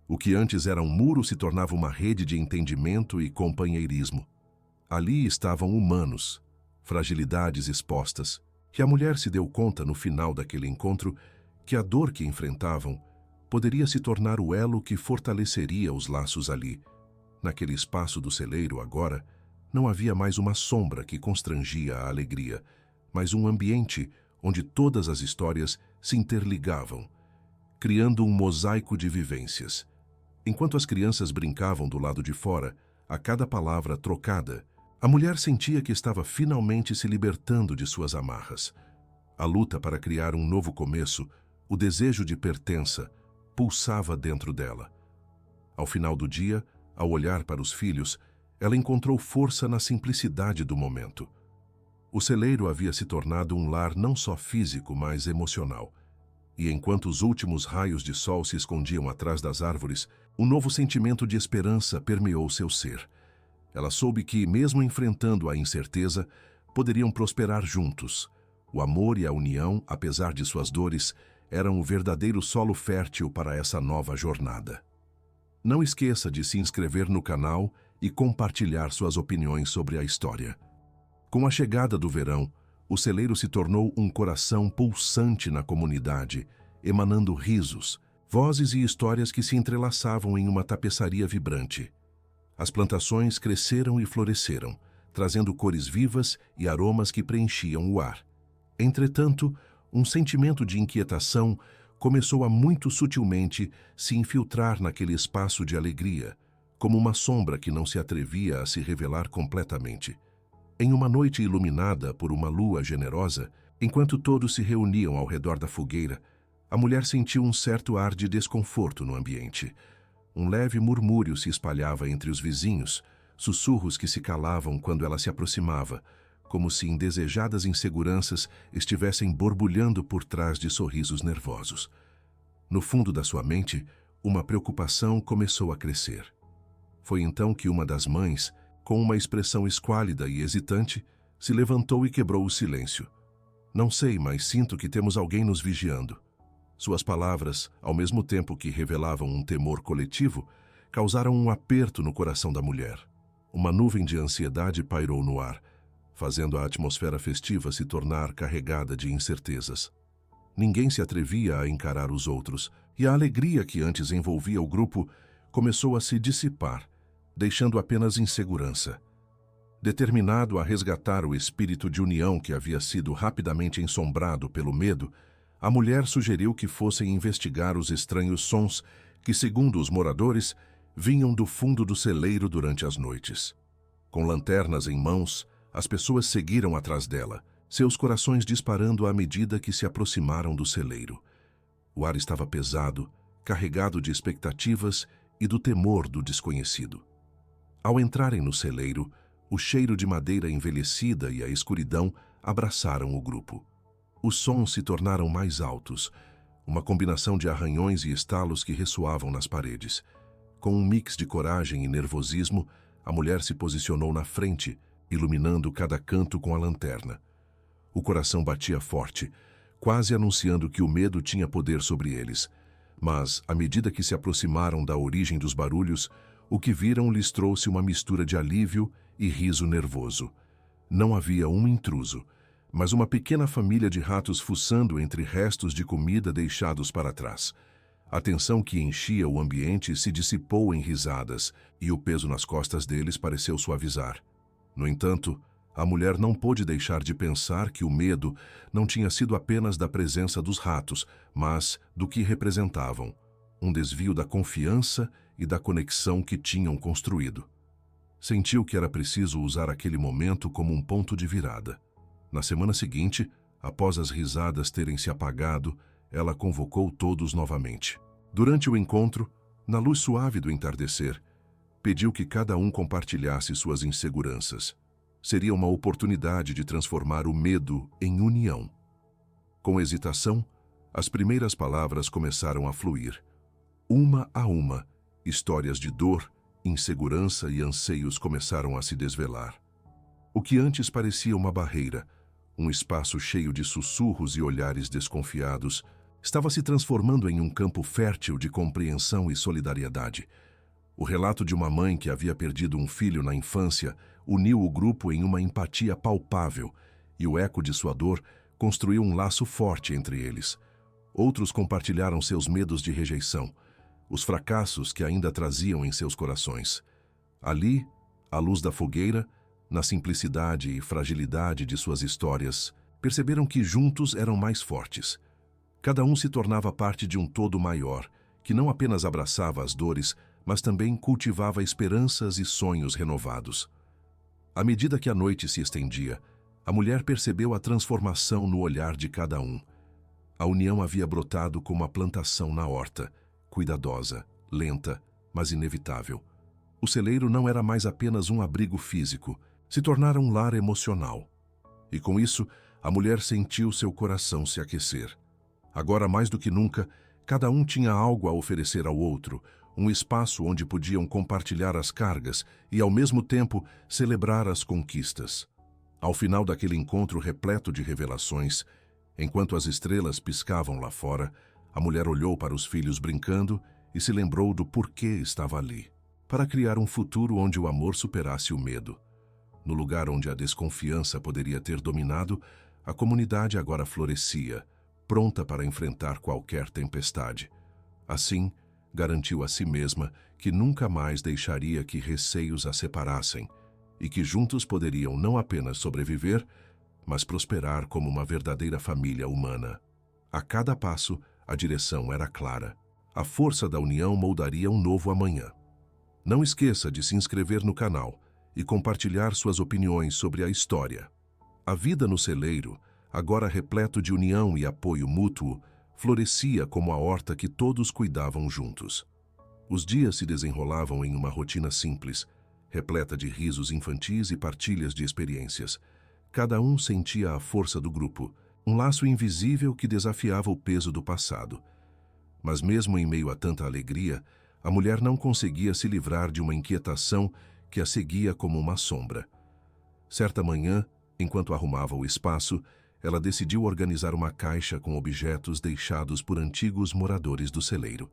Speaker 1: O que antes era um muro se tornava uma rede de entendimento e companheirismo. Ali estavam humanos, fragilidades expostas, e a mulher se deu conta no final daquele encontro que a dor que enfrentavam poderia se tornar o elo que fortaleceria os laços ali. Naquele espaço do celeiro agora, não havia mais uma sombra que constrangia a alegria, mas um ambiente onde todas as histórias se interligavam, criando um mosaico de vivências. Enquanto as crianças brincavam do lado de fora, a cada palavra trocada, a mulher sentia que estava finalmente se libertando de suas amarras. A luta para criar um novo começo, o desejo de pertença, pulsava dentro dela. Ao final do dia, ao olhar para os filhos, ela encontrou força na simplicidade do momento. O celeiro havia se tornado um lar não só físico, mas emocional. E enquanto os últimos raios de sol se escondiam atrás das árvores, um novo sentimento de esperança permeou seu ser. Ela soube que, mesmo enfrentando a incerteza, poderiam prosperar juntos. O amor e a união, apesar de suas dores, eram o verdadeiro solo fértil para essa nova jornada. Não esqueça de se inscrever no canal e compartilhar suas opiniões sobre a história. Com a chegada do verão, o celeiro se tornou um coração pulsante na comunidade, emanando risos, vozes e histórias que se entrelaçavam em uma tapeçaria vibrante. As plantações cresceram e floresceram, trazendo cores vivas e aromas que preenchiam o ar. Entretanto, um sentimento de inquietação começou a muito sutilmente se infiltrar naquele espaço de alegria, como uma sombra que não se atrevia a se revelar completamente. Em uma noite iluminada por uma lua generosa, enquanto todos se reuniam ao redor da fogueira, a mulher sentiu um certo ar de desconforto no ambiente. Um leve murmúrio se espalhava entre os vizinhos, sussurros que se calavam quando ela se aproximava, como se indesejadas inseguranças estivessem borbulhando por trás de sorrisos nervosos. No fundo da sua mente, uma preocupação começou a crescer. Foi então que uma das mães, com uma expressão esquálida e hesitante, se levantou e quebrou o silêncio. "Não sei, mas sinto que temos alguém nos vigiando." Suas palavras, ao mesmo tempo que revelavam um temor coletivo, causaram um aperto no coração da mulher. Uma nuvem de ansiedade pairou no ar, fazendo a atmosfera festiva se tornar carregada de incertezas. Ninguém se atrevia a encarar os outros, e a alegria que antes envolvia o grupo começou a se dissipar, deixando apenas insegurança. Determinado a resgatar o espírito de união que havia sido rapidamente ensombrado pelo medo, a mulher sugeriu que fossem investigar os estranhos sons que, segundo os moradores, vinham do fundo do celeiro durante as noites. Com lanternas em mãos, as pessoas seguiram atrás dela, seus corações disparando à medida que se aproximaram do celeiro. O ar estava pesado, carregado de expectativas e do temor do desconhecido. Ao entrarem no celeiro, o cheiro de madeira envelhecida e a escuridão abraçaram o grupo. Os sons se tornaram mais altos, uma combinação de arranhões e estalos que ressoavam nas paredes. Com um mix de coragem e nervosismo, a mulher se posicionou na frente, iluminando cada canto com a lanterna. O coração batia forte, quase anunciando que o medo tinha poder sobre eles. Mas, à medida que se aproximaram da origem dos barulhos, o que viram lhes trouxe uma mistura de alívio e riso nervoso. Não havia um intruso, mas uma pequena família de ratos fuçando entre restos de comida deixados para trás. A tensão que enchia o ambiente se dissipou em risadas, e o peso nas costas deles pareceu suavizar. No entanto, a mulher não pôde deixar de pensar que o medo não tinha sido apenas da presença dos ratos, mas do que representavam, um desvio da confiança e da conexão que tinham construído. Sentiu que era preciso usar aquele momento como um ponto de virada. Na semana seguinte, após as risadas terem se apagado, ela convocou todos novamente. Durante o encontro, na luz suave do entardecer, pediu que cada um compartilhasse suas inseguranças. Seria uma oportunidade de transformar o medo em união. Com hesitação, as primeiras palavras começaram a fluir. Uma a uma, histórias de dor, insegurança e anseios começaram a se desvelar. O que antes parecia uma barreira, um espaço cheio de sussurros e olhares desconfiados, estava se transformando em um campo fértil de compreensão e solidariedade. O relato de uma mãe que havia perdido um filho na infância uniu o grupo em uma empatia palpável, e o eco de sua dor construiu um laço forte entre eles. Outros compartilharam seus medos de rejeição, os fracassos que ainda traziam em seus corações. Ali, à luz da fogueira, na simplicidade e fragilidade de suas histórias, perceberam que juntos eram mais fortes. Cada um se tornava parte de um todo maior, que não apenas abraçava as dores, mas também cultivava esperanças e sonhos renovados. À medida que a noite se estendia, a mulher percebeu a transformação no olhar de cada um. A união havia brotado como uma plantação na horta, cuidadosa, lenta, mas inevitável. O celeiro não era mais apenas um abrigo físico, se tornara um lar emocional. E com isso, a mulher sentiu seu coração se aquecer. Agora, mais do que nunca, cada um tinha algo a oferecer ao outro, um espaço onde podiam compartilhar as cargas e, ao mesmo tempo, celebrar as conquistas. Ao final daquele encontro repleto de revelações, enquanto as estrelas piscavam lá fora, a mulher olhou para os filhos brincando e se lembrou do porquê estava ali. Para criar um futuro onde o amor superasse o medo. No lugar onde a desconfiança poderia ter dominado, a comunidade agora florescia, pronta para enfrentar qualquer tempestade. Assim, garantiu a si mesma que nunca mais deixaria que receios a separassem e que juntos poderiam não apenas sobreviver, mas prosperar como uma verdadeira família humana. A cada passo, a direção era clara. A força da união moldaria um novo amanhã. Não esqueça de se inscrever no canal e compartilhar suas opiniões sobre a história. A vida no celeiro, agora repleto de união e apoio mútuo, florescia como a horta que todos cuidavam juntos. Os dias se desenrolavam em uma rotina simples, repleta de risos infantis e partilhas de experiências. Cada um sentia a força do grupo, um laço invisível que desafiava o peso do passado. Mas mesmo em meio a tanta alegria, a mulher não conseguia se livrar de uma inquietação que a seguia como uma sombra. Certa manhã, enquanto arrumava o espaço, ela decidiu organizar uma caixa com objetos deixados por antigos moradores do celeiro.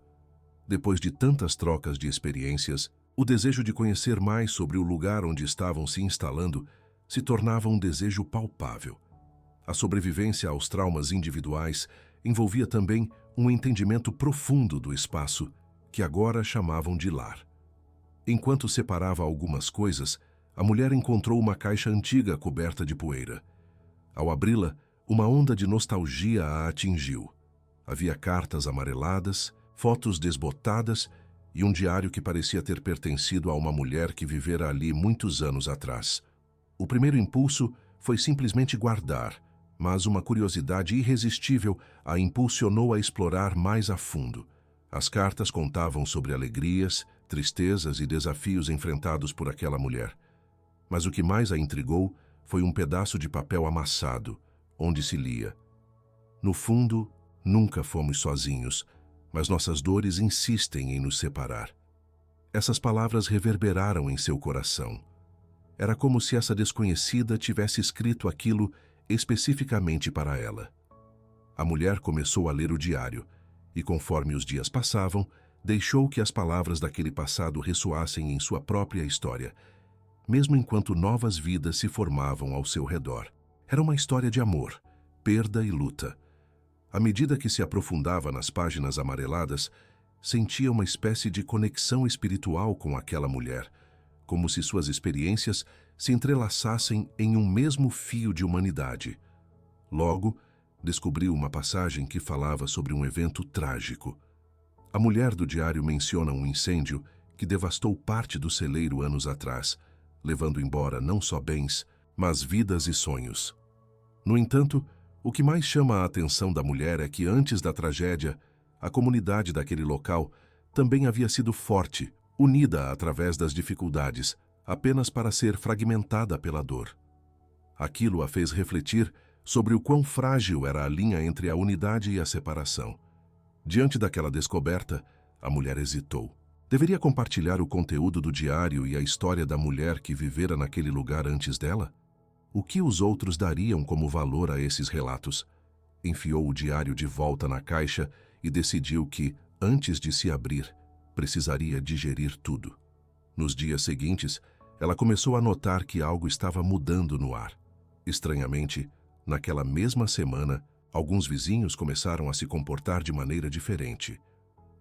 Speaker 1: Depois de tantas trocas de experiências, o desejo de conhecer mais sobre o lugar onde estavam se instalando se tornava um desejo palpável. A sobrevivência aos traumas individuais envolvia também um entendimento profundo do espaço, que agora chamavam de lar. Enquanto separava algumas coisas, a mulher encontrou uma caixa antiga coberta de poeira. Ao abri-la, uma onda de nostalgia a atingiu. Havia cartas amareladas, fotos desbotadas e um diário que parecia ter pertencido a uma mulher que vivera ali muitos anos atrás. O primeiro impulso foi simplesmente guardar, mas uma curiosidade irresistível a impulsionou a explorar mais a fundo. As cartas contavam sobre alegrias, tristezas e desafios enfrentados por aquela mulher. Mas o que mais a intrigou foi um pedaço de papel amassado, onde se lia: "No fundo, nunca fomos sozinhos, mas nossas dores insistem em nos separar." Essas palavras reverberaram em seu coração. Era como se essa desconhecida tivesse escrito aquilo especificamente para ela. A mulher começou a ler o diário e, conforme os dias passavam, deixou que as palavras daquele passado ressoassem em sua própria história, mesmo enquanto novas vidas se formavam ao seu redor. Era uma história de amor, perda e luta. À medida que se aprofundava nas páginas amareladas, sentia uma espécie de conexão espiritual com aquela mulher, como se suas experiências se entrelaçassem em um mesmo fio de humanidade. Logo, descobriu uma passagem que falava sobre um evento trágico. A mulher do diário menciona um incêndio que devastou parte do celeiro anos atrás, levando embora não só bens, mas vidas e sonhos. No entanto, o que mais chama a atenção da mulher é que antes da tragédia, a comunidade daquele local também havia sido forte, unida através das dificuldades, apenas para ser fragmentada pela dor. Aquilo a fez refletir sobre o quão frágil era a linha entre a unidade e a separação. Diante daquela descoberta, a mulher hesitou. Deveria compartilhar o conteúdo do diário e a história da mulher que vivera naquele lugar antes dela? O que os outros dariam como valor a esses relatos? Enfiou o diário de volta na caixa e decidiu que, antes de se abrir, precisaria digerir tudo. Nos dias seguintes, ela começou a notar que algo estava mudando no ar. Estranhamente, naquela mesma semana, alguns vizinhos começaram a se comportar de maneira diferente.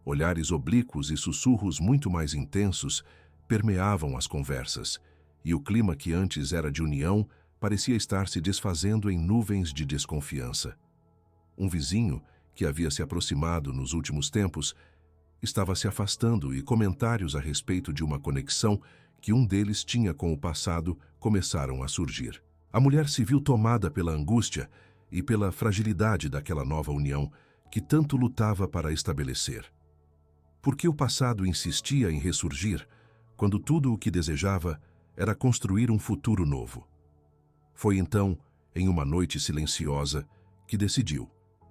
Speaker 1: Olhares oblíquos e sussurros muito mais intensos permeavam as conversas, e o clima que antes era de união parecia estar se desfazendo em nuvens de desconfiança. Um vizinho, que havia se aproximado nos últimos tempos, estava se afastando e comentários a respeito de uma conexão que um deles tinha com o passado começaram a surgir. A mulher se viu tomada pela angústia e pela fragilidade daquela nova união que tanto lutava para estabelecer. Por que o passado insistia em ressurgir, quando tudo o que desejava era construir um futuro novo? Foi então, em uma noite silenciosa, que decidiu,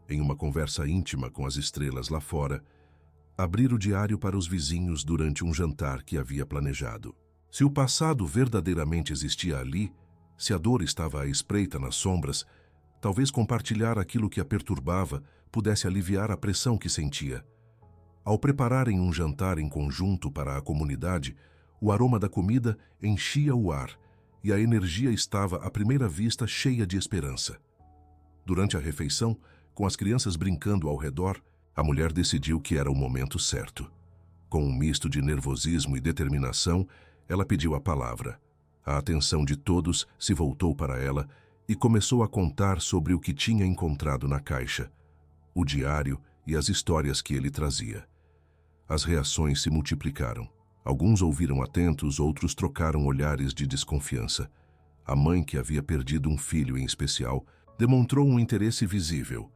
Speaker 1: em uma conversa íntima com as estrelas lá fora, abrir o diário para os vizinhos durante um jantar que havia planejado. Se o passado verdadeiramente existia ali, se a dor estava à espreita nas sombras, talvez compartilhar aquilo que a perturbava pudesse aliviar a pressão que sentia. Ao prepararem um jantar em conjunto para a comunidade, o aroma da comida enchia o ar e a energia estava, à primeira vista, cheia de esperança. Durante a refeição, com as crianças brincando ao redor, a mulher decidiu que era o momento certo. Com um misto de nervosismo e determinação, ela pediu a palavra. A atenção de todos se voltou para ela e começou a contar sobre o que tinha encontrado na caixa, o diário e as histórias que ele trazia. As reações se multiplicaram. Alguns ouviram atentos, outros trocaram olhares de desconfiança. A mãe, que havia perdido um filho em especial, demonstrou um interesse visível.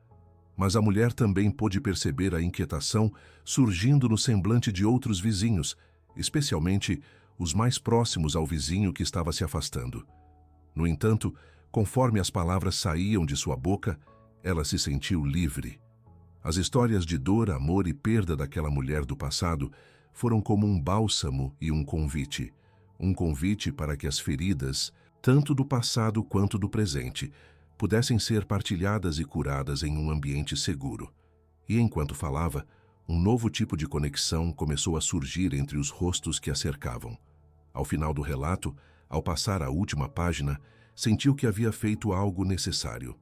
Speaker 1: Mas a mulher também pôde perceber a inquietação surgindo no semblante de outros vizinhos, especialmente os mais próximos ao vizinho que estava se afastando. No entanto, conforme as palavras saíam de sua boca, ela se sentiu livre. As histórias de dor, amor e perda daquela mulher do passado foram como um bálsamo e um convite para que as feridas, tanto do passado quanto do presente, pudessem ser partilhadas e curadas em um ambiente seguro. E enquanto falava, um novo tipo de conexão começou a surgir entre os rostos que a cercavam. Ao final do relato, ao passar a última página, sentiu que havia feito algo necessário.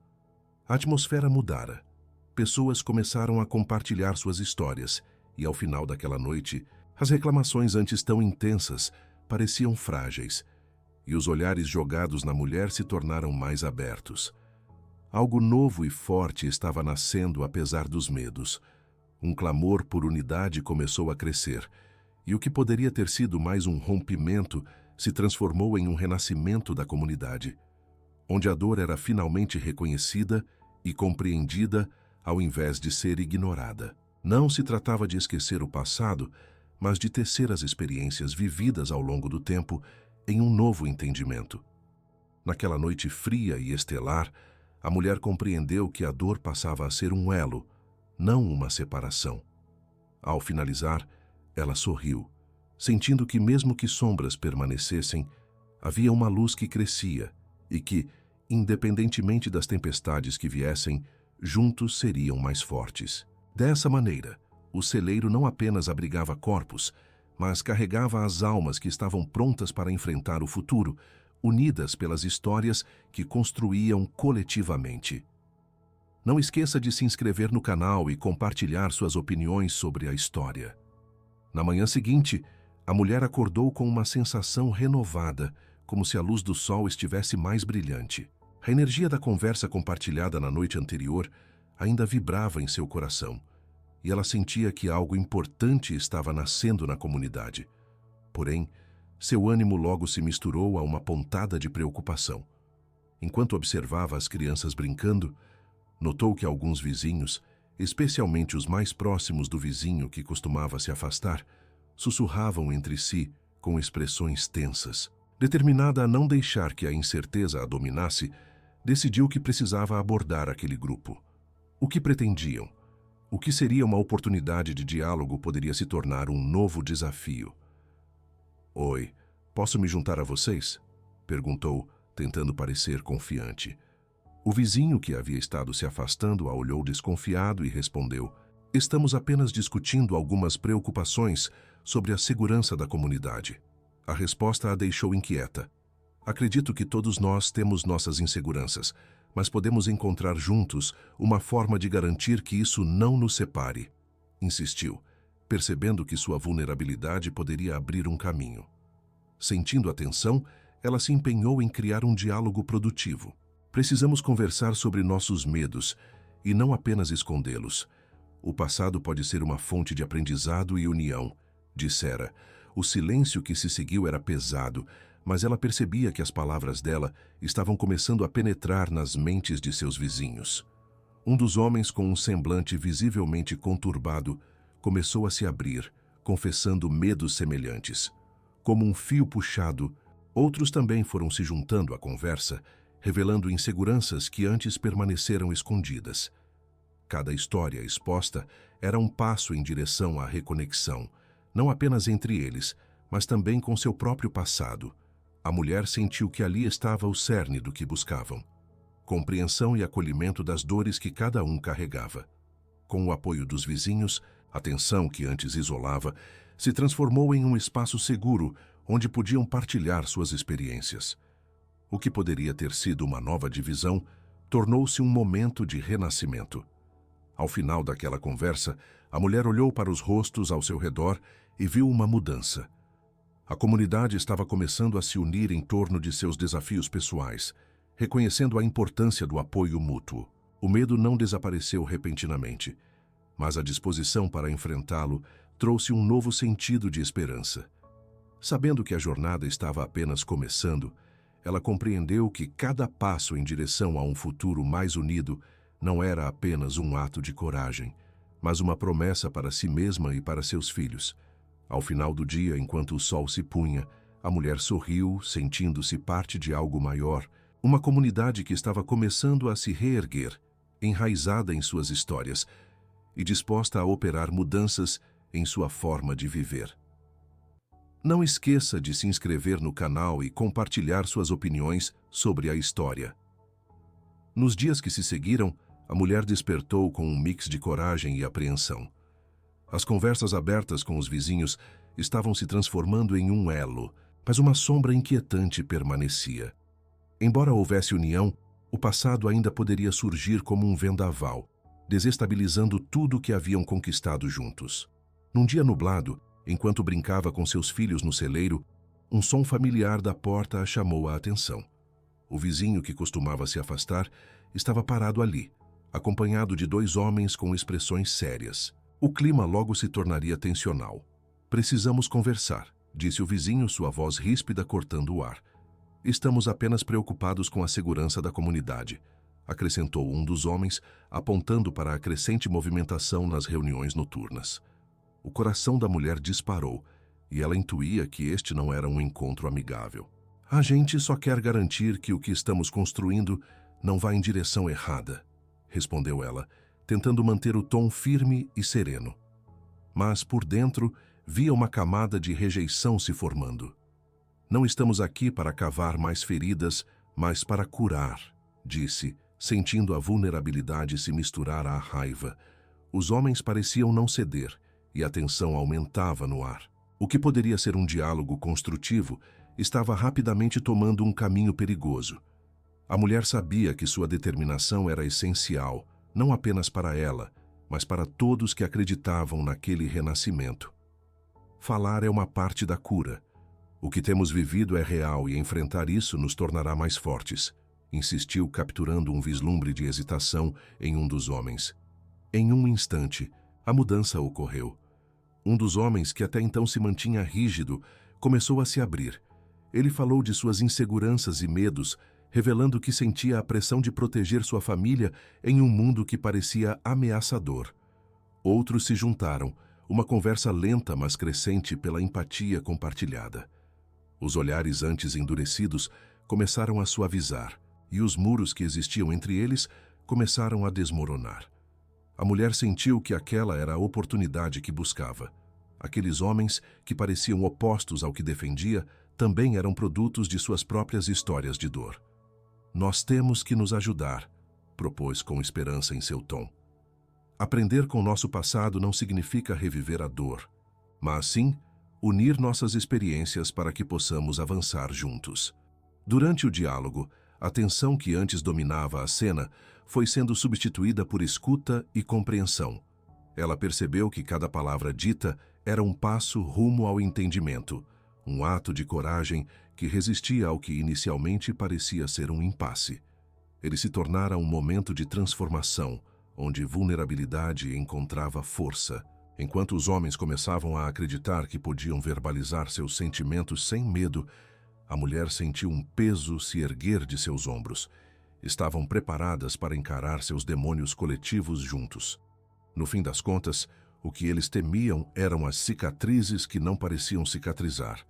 Speaker 1: A atmosfera mudara. Pessoas começaram a compartilhar suas histórias e, ao final daquela noite, as reclamações antes tão intensas pareciam frágeis e os olhares jogados na mulher se tornaram mais abertos. Algo novo e forte estava nascendo apesar dos medos. Um clamor por unidade começou a crescer, e o que poderia ter sido mais um rompimento se transformou em um renascimento da comunidade, onde a dor era finalmente reconhecida e compreendida ao invés de ser ignorada. Não se tratava de esquecer o passado, mas de tecer as experiências vividas ao longo do tempo em um novo entendimento. Naquela noite fria e estelar, a mulher compreendeu que a dor passava a ser um elo, não uma separação. Ao finalizar, ela sorriu, sentindo que mesmo que sombras permanecessem, havia uma luz que crescia e que, independentemente das tempestades que viessem, juntos seriam mais fortes. Dessa maneira, o celeiro não apenas abrigava corpos, mas carregava as almas que estavam prontas para enfrentar o futuro, unidas pelas histórias que construíam coletivamente. Não esqueça de se inscrever no canal e compartilhar suas opiniões sobre a história. Na manhã seguinte, a mulher acordou com uma sensação renovada, como se a luz do sol estivesse mais brilhante. A energia da conversa compartilhada na noite anterior ainda vibrava em seu coração, e ela sentia que algo importante estava nascendo na comunidade. Porém, seu ânimo logo se misturou a uma pontada de preocupação. Enquanto observava as crianças brincando, notou que alguns vizinhos, especialmente os mais próximos do vizinho que costumava se afastar, sussurravam entre si com expressões tensas. Determinada a não deixar que a incerteza a dominasse, decidiu que precisava abordar aquele grupo. O que pretendiam? O que seria uma oportunidade de diálogo poderia se tornar um novo desafio. "Oi, posso me juntar a vocês?" perguntou, tentando parecer confiante. O vizinho que havia estado se afastando a olhou desconfiado e respondeu: "Estamos apenas discutindo algumas preocupações sobre a segurança da comunidade." A resposta a deixou inquieta. "Acredito que todos nós temos nossas inseguranças, mas podemos encontrar juntos uma forma de garantir que isso não nos separe", insistiu, percebendo que sua vulnerabilidade poderia abrir um caminho. Sentindo a tensão, ela se empenhou em criar um diálogo produtivo. "Precisamos conversar sobre nossos medos e não apenas escondê-los. O passado pode ser uma fonte de aprendizado e união", dissera. O silêncio que se seguiu era pesado, mas ela percebia que as palavras dela estavam começando a penetrar nas mentes de seus vizinhos. Um dos homens, com um semblante visivelmente conturbado, começou a se abrir, confessando medos semelhantes. Como um fio puxado, outros também foram se juntando à conversa, revelando inseguranças que antes permaneceram escondidas. Cada história exposta era um passo em direção à reconexão, não apenas entre eles, mas também com seu próprio passado. A mulher sentiu que ali estava o cerne do que buscavam: compreensão e acolhimento das dores que cada um carregava. Com o apoio dos vizinhos, a tensão que antes isolava se transformou em um espaço seguro onde podiam partilhar suas experiências. O que poderia ter sido uma nova divisão tornou-se um momento de renascimento. Ao final daquela conversa, a mulher olhou para os rostos ao seu redor e viu uma mudança. A comunidade estava começando a se unir em torno de seus desafios pessoais, reconhecendo a importância do apoio mútuo. O medo não desapareceu repentinamente, mas a disposição para enfrentá-lo trouxe um novo sentido de esperança. Sabendo que a jornada estava apenas começando, ela compreendeu que cada passo em direção a um futuro mais unido não era apenas um ato de coragem, mas uma promessa para si mesma e para seus filhos. Ao final do dia, enquanto o sol se punha, a mulher sorriu, sentindo-se parte de algo maior, uma comunidade que estava começando a se reerguer, enraizada em suas histórias e disposta a operar mudanças em sua forma de viver. Não esqueça de se inscrever no canal e compartilhar suas opiniões sobre a história. Nos dias que se seguiram, a mulher despertou com um mix de coragem e apreensão. As conversas abertas com os vizinhos estavam se transformando em um elo, mas uma sombra inquietante permanecia. Embora houvesse união, o passado ainda poderia surgir como um vendaval, desestabilizando tudo o que haviam conquistado juntos. Num dia nublado, enquanto brincava com seus filhos no celeiro, um som familiar da porta a chamou a atenção. O vizinho, que costumava se afastar, estava parado ali, acompanhado de 2 homens com expressões sérias. O clima logo se tornaria tensional. "Precisamos conversar", disse o vizinho, sua voz ríspida cortando o ar. "Estamos apenas preocupados com a segurança da comunidade", acrescentou um dos homens, apontando para a crescente movimentação nas reuniões noturnas. O coração da mulher disparou, e ela intuía que este não era um encontro amigável. "A gente só quer garantir que o que estamos construindo não vá em direção errada", respondeu ela, tentando manter o tom firme e sereno. Mas, por dentro, via uma camada de rejeição se formando. "Não estamos aqui para cavar mais feridas, mas para curar", disse, sentindo a vulnerabilidade se misturar à raiva. Os homens pareciam não ceder, e a tensão aumentava no ar. O que poderia ser um diálogo construtivo estava rapidamente tomando um caminho perigoso. A mulher sabia que sua determinação era essencial, não apenas para ela, mas para todos que acreditavam naquele renascimento. "Falar é uma parte da cura. O que temos vivido é real e enfrentar isso nos tornará mais fortes", insistiu, capturando um vislumbre de hesitação em um dos homens. Em um instante, a mudança ocorreu. Um dos homens, que até então se mantinha rígido, começou a se abrir. Ele falou de suas inseguranças e medos, revelando que sentia a pressão de proteger sua família em um mundo que parecia ameaçador. Outros se juntaram, uma conversa lenta mas crescente pela empatia compartilhada. Os olhares antes endurecidos começaram a suavizar, e os muros que existiam entre eles começaram a desmoronar. A mulher sentiu que aquela era a oportunidade que buscava. Aqueles homens, que pareciam opostos ao que defendia, também eram produtos de suas próprias histórias de dor. "Nós temos que nos ajudar", propôs com esperança em seu tom. "Aprender com nosso passado não significa reviver a dor, mas sim unir nossas experiências para que possamos avançar juntos." Durante o diálogo, a tensão que antes dominava a cena foi sendo substituída por escuta e compreensão. Ela percebeu que cada palavra dita era um passo rumo ao entendimento, um ato de coragem que resistia ao que inicialmente parecia ser um impasse. Ele se tornara um momento de transformação, onde vulnerabilidade encontrava força. Enquanto os homens começavam a acreditar que podiam verbalizar seus sentimentos sem medo, a mulher sentiu um peso se erguer de seus ombros. Estavam preparadas para encarar seus demônios coletivos juntos. No fim das contas, o que eles temiam eram as cicatrizes que não pareciam cicatrizar.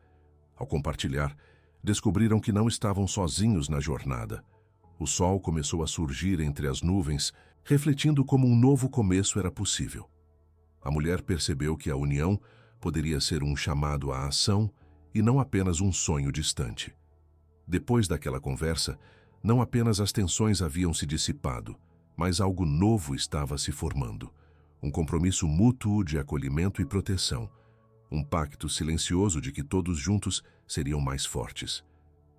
Speaker 1: Ao compartilhar, descobriram que não estavam sozinhos na jornada. O sol começou a surgir entre as nuvens, refletindo como um novo começo era possível. A mulher percebeu que a união poderia ser um chamado à ação e não apenas um sonho distante. Depois daquela conversa, não apenas as tensões haviam se dissipado, mas algo novo estava se formando. Um compromisso mútuo de acolhimento e proteção. Um pacto silencioso de que todos juntos seriam mais fortes.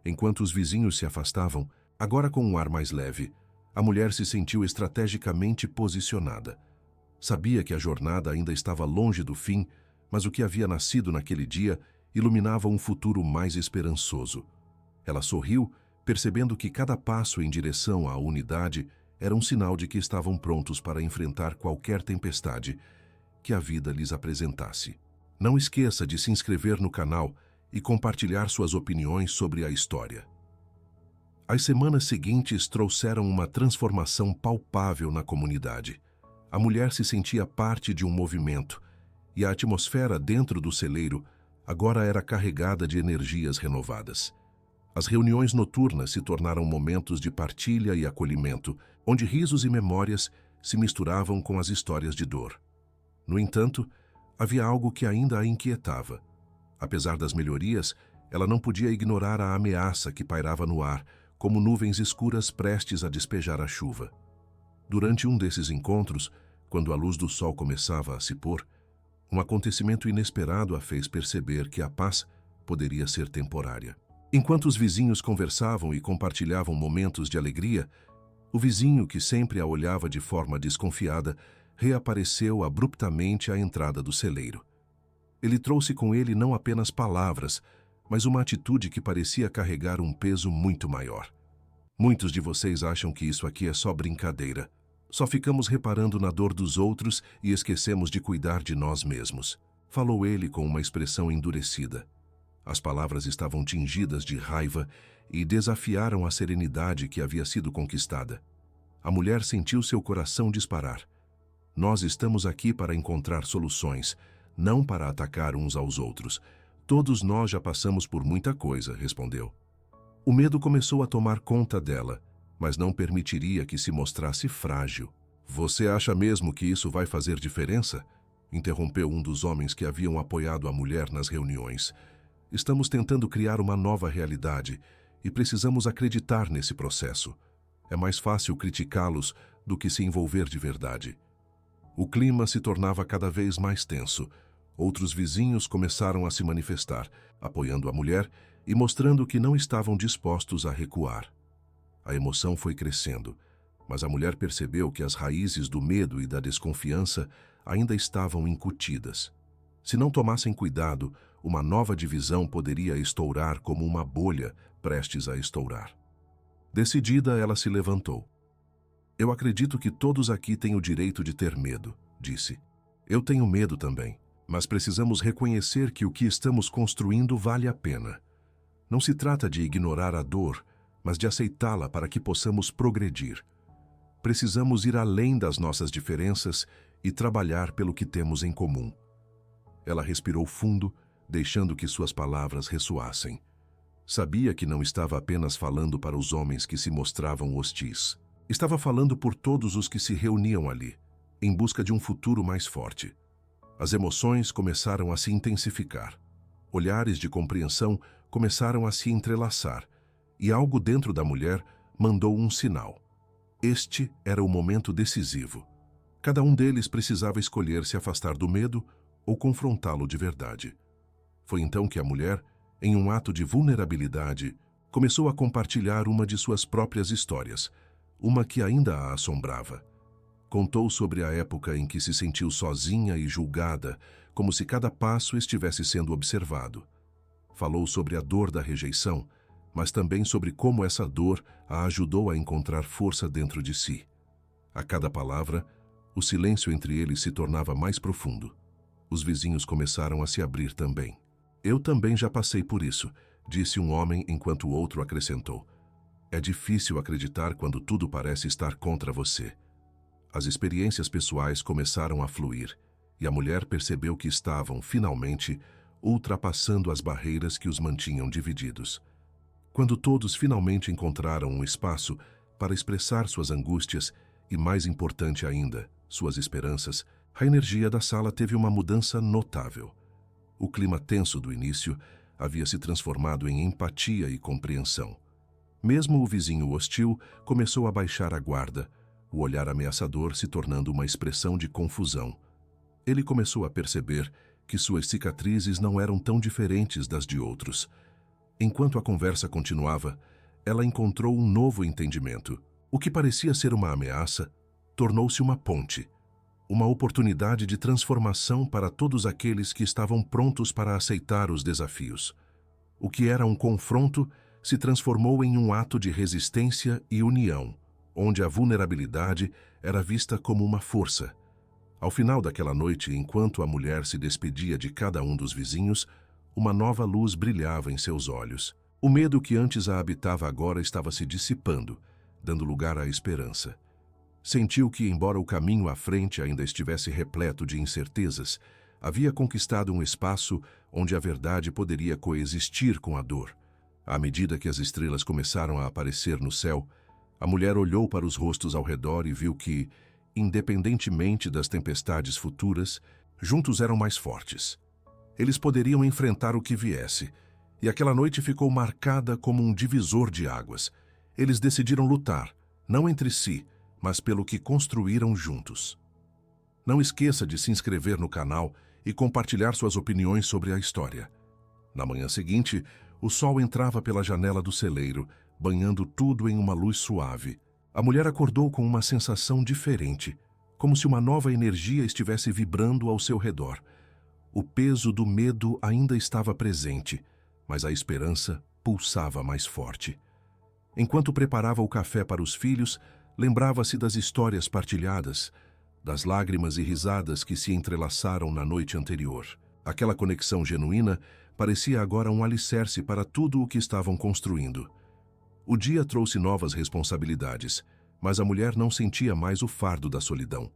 Speaker 1: Enquanto os vizinhos se afastavam, agora com um ar mais leve, a mulher se sentiu estrategicamente posicionada. Sabia que a jornada ainda estava longe do fim, mas o que havia nascido naquele dia iluminava um futuro mais esperançoso. Ela sorriu, percebendo que cada passo em direção à unidade era um sinal de que estavam prontos para enfrentar qualquer tempestade que a vida lhes apresentasse. Não esqueça de se inscrever no canal e compartilhar suas opiniões sobre a história. As semanas seguintes trouxeram uma transformação palpável na comunidade. A mulher se sentia parte de um movimento, e a atmosfera dentro do celeiro agora era carregada de energias renovadas. As reuniões noturnas se tornaram momentos de partilha e acolhimento, onde risos e memórias se misturavam com as histórias de dor. No entanto, havia algo que ainda a inquietava. Apesar das melhorias, ela não podia ignorar a ameaça que pairava no ar, como nuvens escuras prestes a despejar a chuva. Durante um desses encontros, quando a luz do sol começava a se pôr, um acontecimento inesperado a fez perceber que a paz poderia ser temporária. Enquanto os vizinhos conversavam e compartilhavam momentos de alegria, o vizinho, que sempre a olhava de forma desconfiada, reapareceu abruptamente à entrada do celeiro. Ele trouxe com ele não apenas palavras, mas uma atitude que parecia carregar um peso muito maior. Muitos de vocês acham que isso aqui é só brincadeira. Só ficamos reparando na dor dos outros e esquecemos de cuidar de nós mesmos. Falou ele com uma expressão endurecida. As palavras estavam tingidas de raiva e desafiaram a serenidade que havia sido conquistada. A mulher sentiu seu coração disparar. Nós estamos aqui para encontrar soluções, não para atacar uns aos outros. Todos nós já passamos por muita coisa, respondeu. O medo começou a tomar conta dela, mas não permitiria que se mostrasse frágil. Você acha mesmo que isso vai fazer diferença? Interrompeu um dos homens que haviam apoiado a mulher nas reuniões. Estamos tentando criar uma nova realidade e precisamos acreditar nesse processo. É mais fácil criticá-los do que se envolver de verdade. O clima se tornava cada vez mais tenso. Outros vizinhos começaram a se manifestar, apoiando a mulher e mostrando que não estavam dispostos a recuar. A emoção foi crescendo, mas a mulher percebeu que as raízes do medo e da desconfiança ainda estavam incutidas. Se não tomassem cuidado, uma nova divisão poderia estourar como uma bolha prestes a estourar. Decidida, ela se levantou. Eu acredito que todos aqui têm o direito de ter medo, disse. Eu tenho medo também, mas precisamos reconhecer que o que estamos construindo vale a pena. Não se trata de ignorar a dor, mas de aceitá-la para que possamos progredir. Precisamos ir além das nossas diferenças e trabalhar pelo que temos em comum. Ela respirou fundo, deixando que suas palavras ressoassem. Sabia que não estava apenas falando para os homens que se mostravam hostis. Estava falando por todos os que se reuniam ali, em busca de um futuro mais forte. As emoções começaram a se intensificar. Olhares de compreensão começaram a se entrelaçar, e algo dentro da mulher mandou um sinal. Este era o momento decisivo. Cada um deles precisava escolher se afastar do medo ou confrontá-lo de verdade. Foi então que a mulher, em um ato de vulnerabilidade, começou a compartilhar uma de suas próprias histórias, uma que ainda a assombrava. Contou sobre a época em que se sentiu sozinha e julgada, como se cada passo estivesse sendo observado. Falou sobre a dor da rejeição, mas também sobre como essa dor a ajudou a encontrar força dentro de si. A cada palavra, o silêncio entre eles se tornava mais profundo. Os vizinhos começaram a se abrir também. Eu também já passei por isso, disse um homem enquanto o outro acrescentou. É difícil acreditar quando tudo parece estar contra você. As experiências pessoais começaram a fluir, e a mulher percebeu que estavam, finalmente, ultrapassando as barreiras que os mantinham divididos. Quando todos finalmente encontraram um espaço para expressar suas angústias e, mais importante ainda, suas esperanças, a energia da sala teve uma mudança notável. O clima tenso do início havia se transformado em empatia e compreensão. Mesmo o vizinho hostil começou a baixar a guarda, o olhar ameaçador se tornando uma expressão de confusão. Ele começou a perceber que suas cicatrizes não eram tão diferentes das de outros. Enquanto a conversa continuava, ela encontrou um novo entendimento. O que parecia ser uma ameaça tornou-se uma ponte, uma oportunidade de transformação para todos aqueles que estavam prontos para aceitar os desafios. O que era um confronto se transformou em um ato de resistência e união, onde a vulnerabilidade era vista como uma força. Ao final daquela noite, enquanto a mulher se despedia de cada um dos vizinhos, uma nova luz brilhava em seus olhos. O medo que antes a habitava agora estava se dissipando, dando lugar à esperança. Sentiu que, embora o caminho à frente ainda estivesse repleto de incertezas, havia conquistado um espaço onde a verdade poderia coexistir com a dor. À medida que as estrelas começaram a aparecer no céu, a mulher olhou para os rostos ao redor e viu que, independentemente das tempestades futuras, juntos eram mais fortes. Eles poderiam enfrentar o que viesse, e aquela noite ficou marcada como um divisor de águas. Eles decidiram lutar, não entre si, mas pelo que construíram juntos. Não esqueça de se inscrever no canal e compartilhar suas opiniões sobre a história. Na manhã seguinte, O sol entrava pela janela do celeiro, banhando tudo em uma luz suave. A mulher acordou com uma sensação diferente, como se uma nova energia estivesse vibrando ao seu redor. O peso do medo ainda estava presente, mas a esperança pulsava mais forte. Enquanto preparava o café para os filhos, lembrava-se das histórias partilhadas, das lágrimas e risadas que se entrelaçaram na noite anterior. Aquela conexão genuína parecia agora um alicerce para tudo o que estavam construindo. O dia trouxe novas responsabilidades, mas a mulher não sentia mais o fardo da solidão.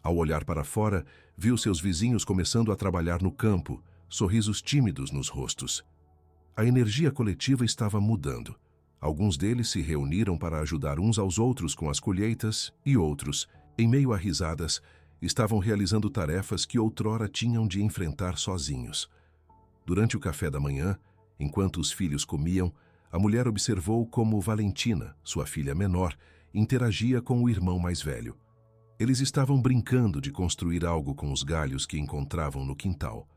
Speaker 1: Ao olhar para fora, viu seus vizinhos começando a trabalhar no campo, sorrisos tímidos nos rostos. A energia coletiva estava mudando. Alguns deles se reuniram para ajudar uns aos outros com as colheitas e outros, em meio a risadas, estavam realizando tarefas que outrora tinham de enfrentar sozinhos. Durante o café da manhã, enquanto os filhos comiam, a mulher observou como Valentina, sua filha menor, interagia com o irmão mais velho. Eles estavam brincando de construir algo com os galhos que encontravam no quintal.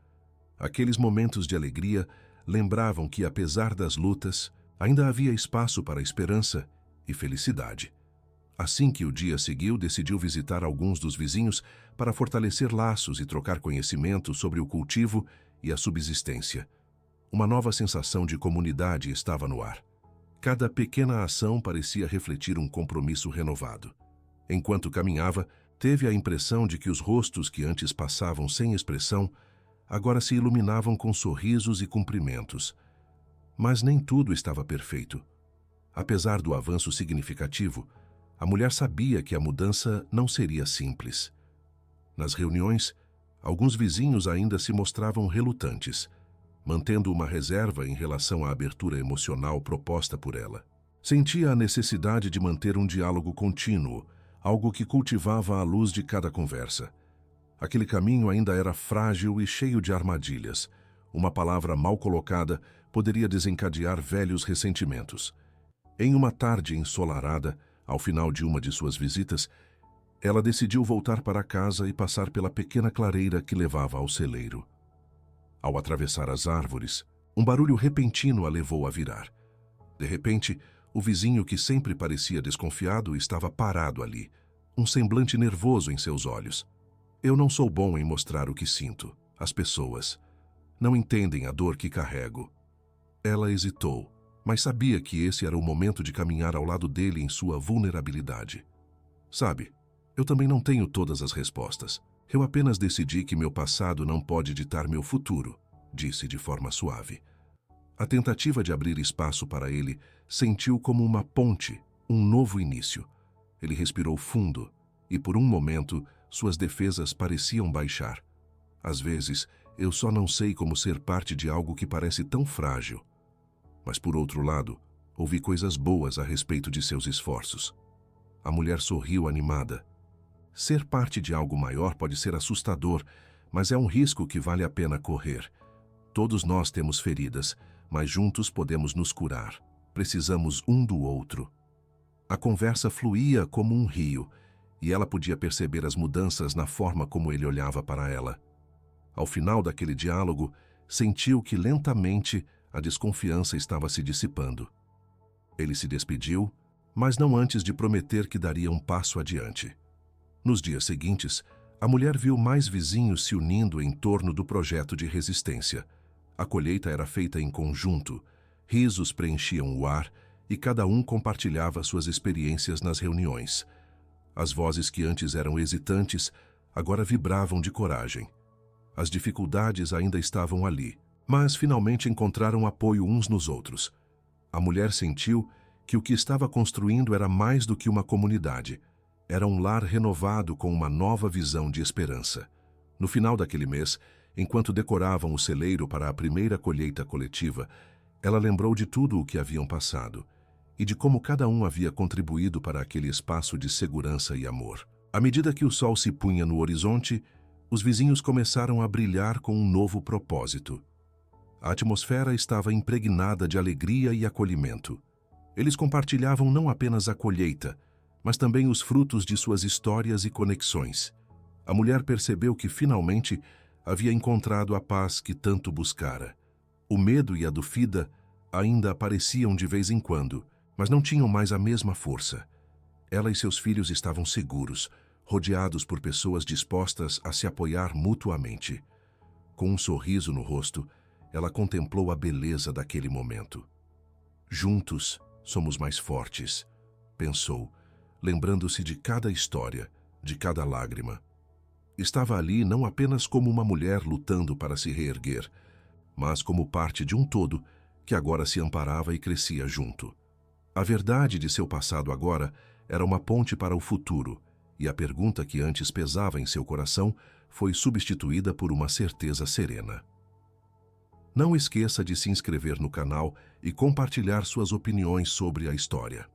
Speaker 1: Aqueles momentos de alegria lembravam que, apesar das lutas, ainda havia espaço para esperança e felicidade. Assim que o dia seguiu, decidiu visitar alguns dos vizinhos para fortalecer laços e trocar conhecimento sobre o cultivo e a subsistência. Uma nova sensação de comunidade estava no ar. Cada pequena ação parecia refletir um compromisso renovado. Enquanto caminhava, teve a impressão de que os rostos que antes passavam sem expressão agora se iluminavam com sorrisos e cumprimentos. Mas nem tudo estava perfeito. Apesar do avanço significativo, a mulher sabia que a mudança não seria simples. Nas reuniões, alguns vizinhos ainda se mostravam relutantes, mantendo uma reserva em relação à abertura emocional proposta por ela. Sentia a necessidade de manter um diálogo contínuo, algo que cultivava à luz de cada conversa. Aquele caminho ainda era frágil e cheio de armadilhas. Uma palavra mal colocada poderia desencadear velhos ressentimentos. Em uma tarde ensolarada, ao final de uma de suas visitas, ela decidiu voltar para casa e passar pela pequena clareira que levava ao celeiro. Ao atravessar as árvores, um barulho repentino a levou a virar. De repente, o vizinho, que sempre parecia desconfiado, estava parado ali, um semblante nervoso em seus olhos. Eu não sou bom em mostrar o que sinto. As pessoas não entendem a dor que carrego. Ela hesitou, mas sabia que esse era o momento de caminhar ao lado dele em sua vulnerabilidade. Sabe, eu também não tenho todas as respostas. Eu apenas decidi que meu passado não pode ditar meu futuro, disse de forma suave. A tentativa de abrir espaço para ele sentiu como uma ponte, um novo início. Ele respirou fundo e, por um momento, suas defesas pareciam baixar. Às vezes, eu só não sei como ser parte de algo que parece tão frágil. Mas, por outro lado, ouvi coisas boas a respeito de seus esforços. A mulher sorriu animada. Ser parte de algo maior pode ser assustador, mas é um risco que vale a pena correr. Todos nós temos feridas, mas juntos podemos nos curar. Precisamos um do outro. A conversa fluía como um rio, e ela podia perceber as mudanças na forma como ele olhava para ela. Ao final daquele diálogo, sentiu que lentamente a desconfiança estava se dissipando. Ele se despediu, mas não antes de prometer que daria um passo adiante. Nos dias seguintes, a mulher viu mais vizinhos se unindo em torno do projeto de resistência. A colheita era feita em conjunto, risos preenchiam o ar e cada um compartilhava suas experiências nas reuniões. As vozes que antes eram hesitantes agora vibravam de coragem. As dificuldades ainda estavam ali, mas finalmente encontraram apoio uns nos outros. A mulher sentiu que o que estava construindo era mais do que uma comunidade. Era um lar renovado com uma nova visão de esperança. No final daquele mês, enquanto decoravam o celeiro para a primeira colheita coletiva, ela lembrou de tudo o que haviam passado e de como cada um havia contribuído para aquele espaço de segurança e amor. À medida que o sol se punha no horizonte, os vizinhos começaram a brilhar com um novo propósito. A atmosfera estava impregnada de alegria e acolhimento. Eles compartilhavam não apenas a colheita, mas também os frutos de suas histórias e conexões. A mulher percebeu que, finalmente, havia encontrado a paz que tanto buscara. O medo e a dúvida Ainda apareciam de vez em quando, mas não tinham mais a mesma força. Ela e seus filhos estavam seguros, rodeados por pessoas dispostas a se apoiar mutuamente. Com um sorriso no rosto, ela contemplou a beleza daquele momento. Juntos, somos mais fortes, pensou, lembrando-se de cada história, de cada lágrima. Estava ali não apenas como uma mulher lutando para se reerguer, mas como parte de um todo que agora se amparava e crescia junto. A verdade de seu passado agora era uma ponte para o futuro, e a pergunta que antes pesava em seu coração foi substituída por uma certeza serena. Não esqueça de se inscrever no canal e compartilhar suas opiniões sobre a história.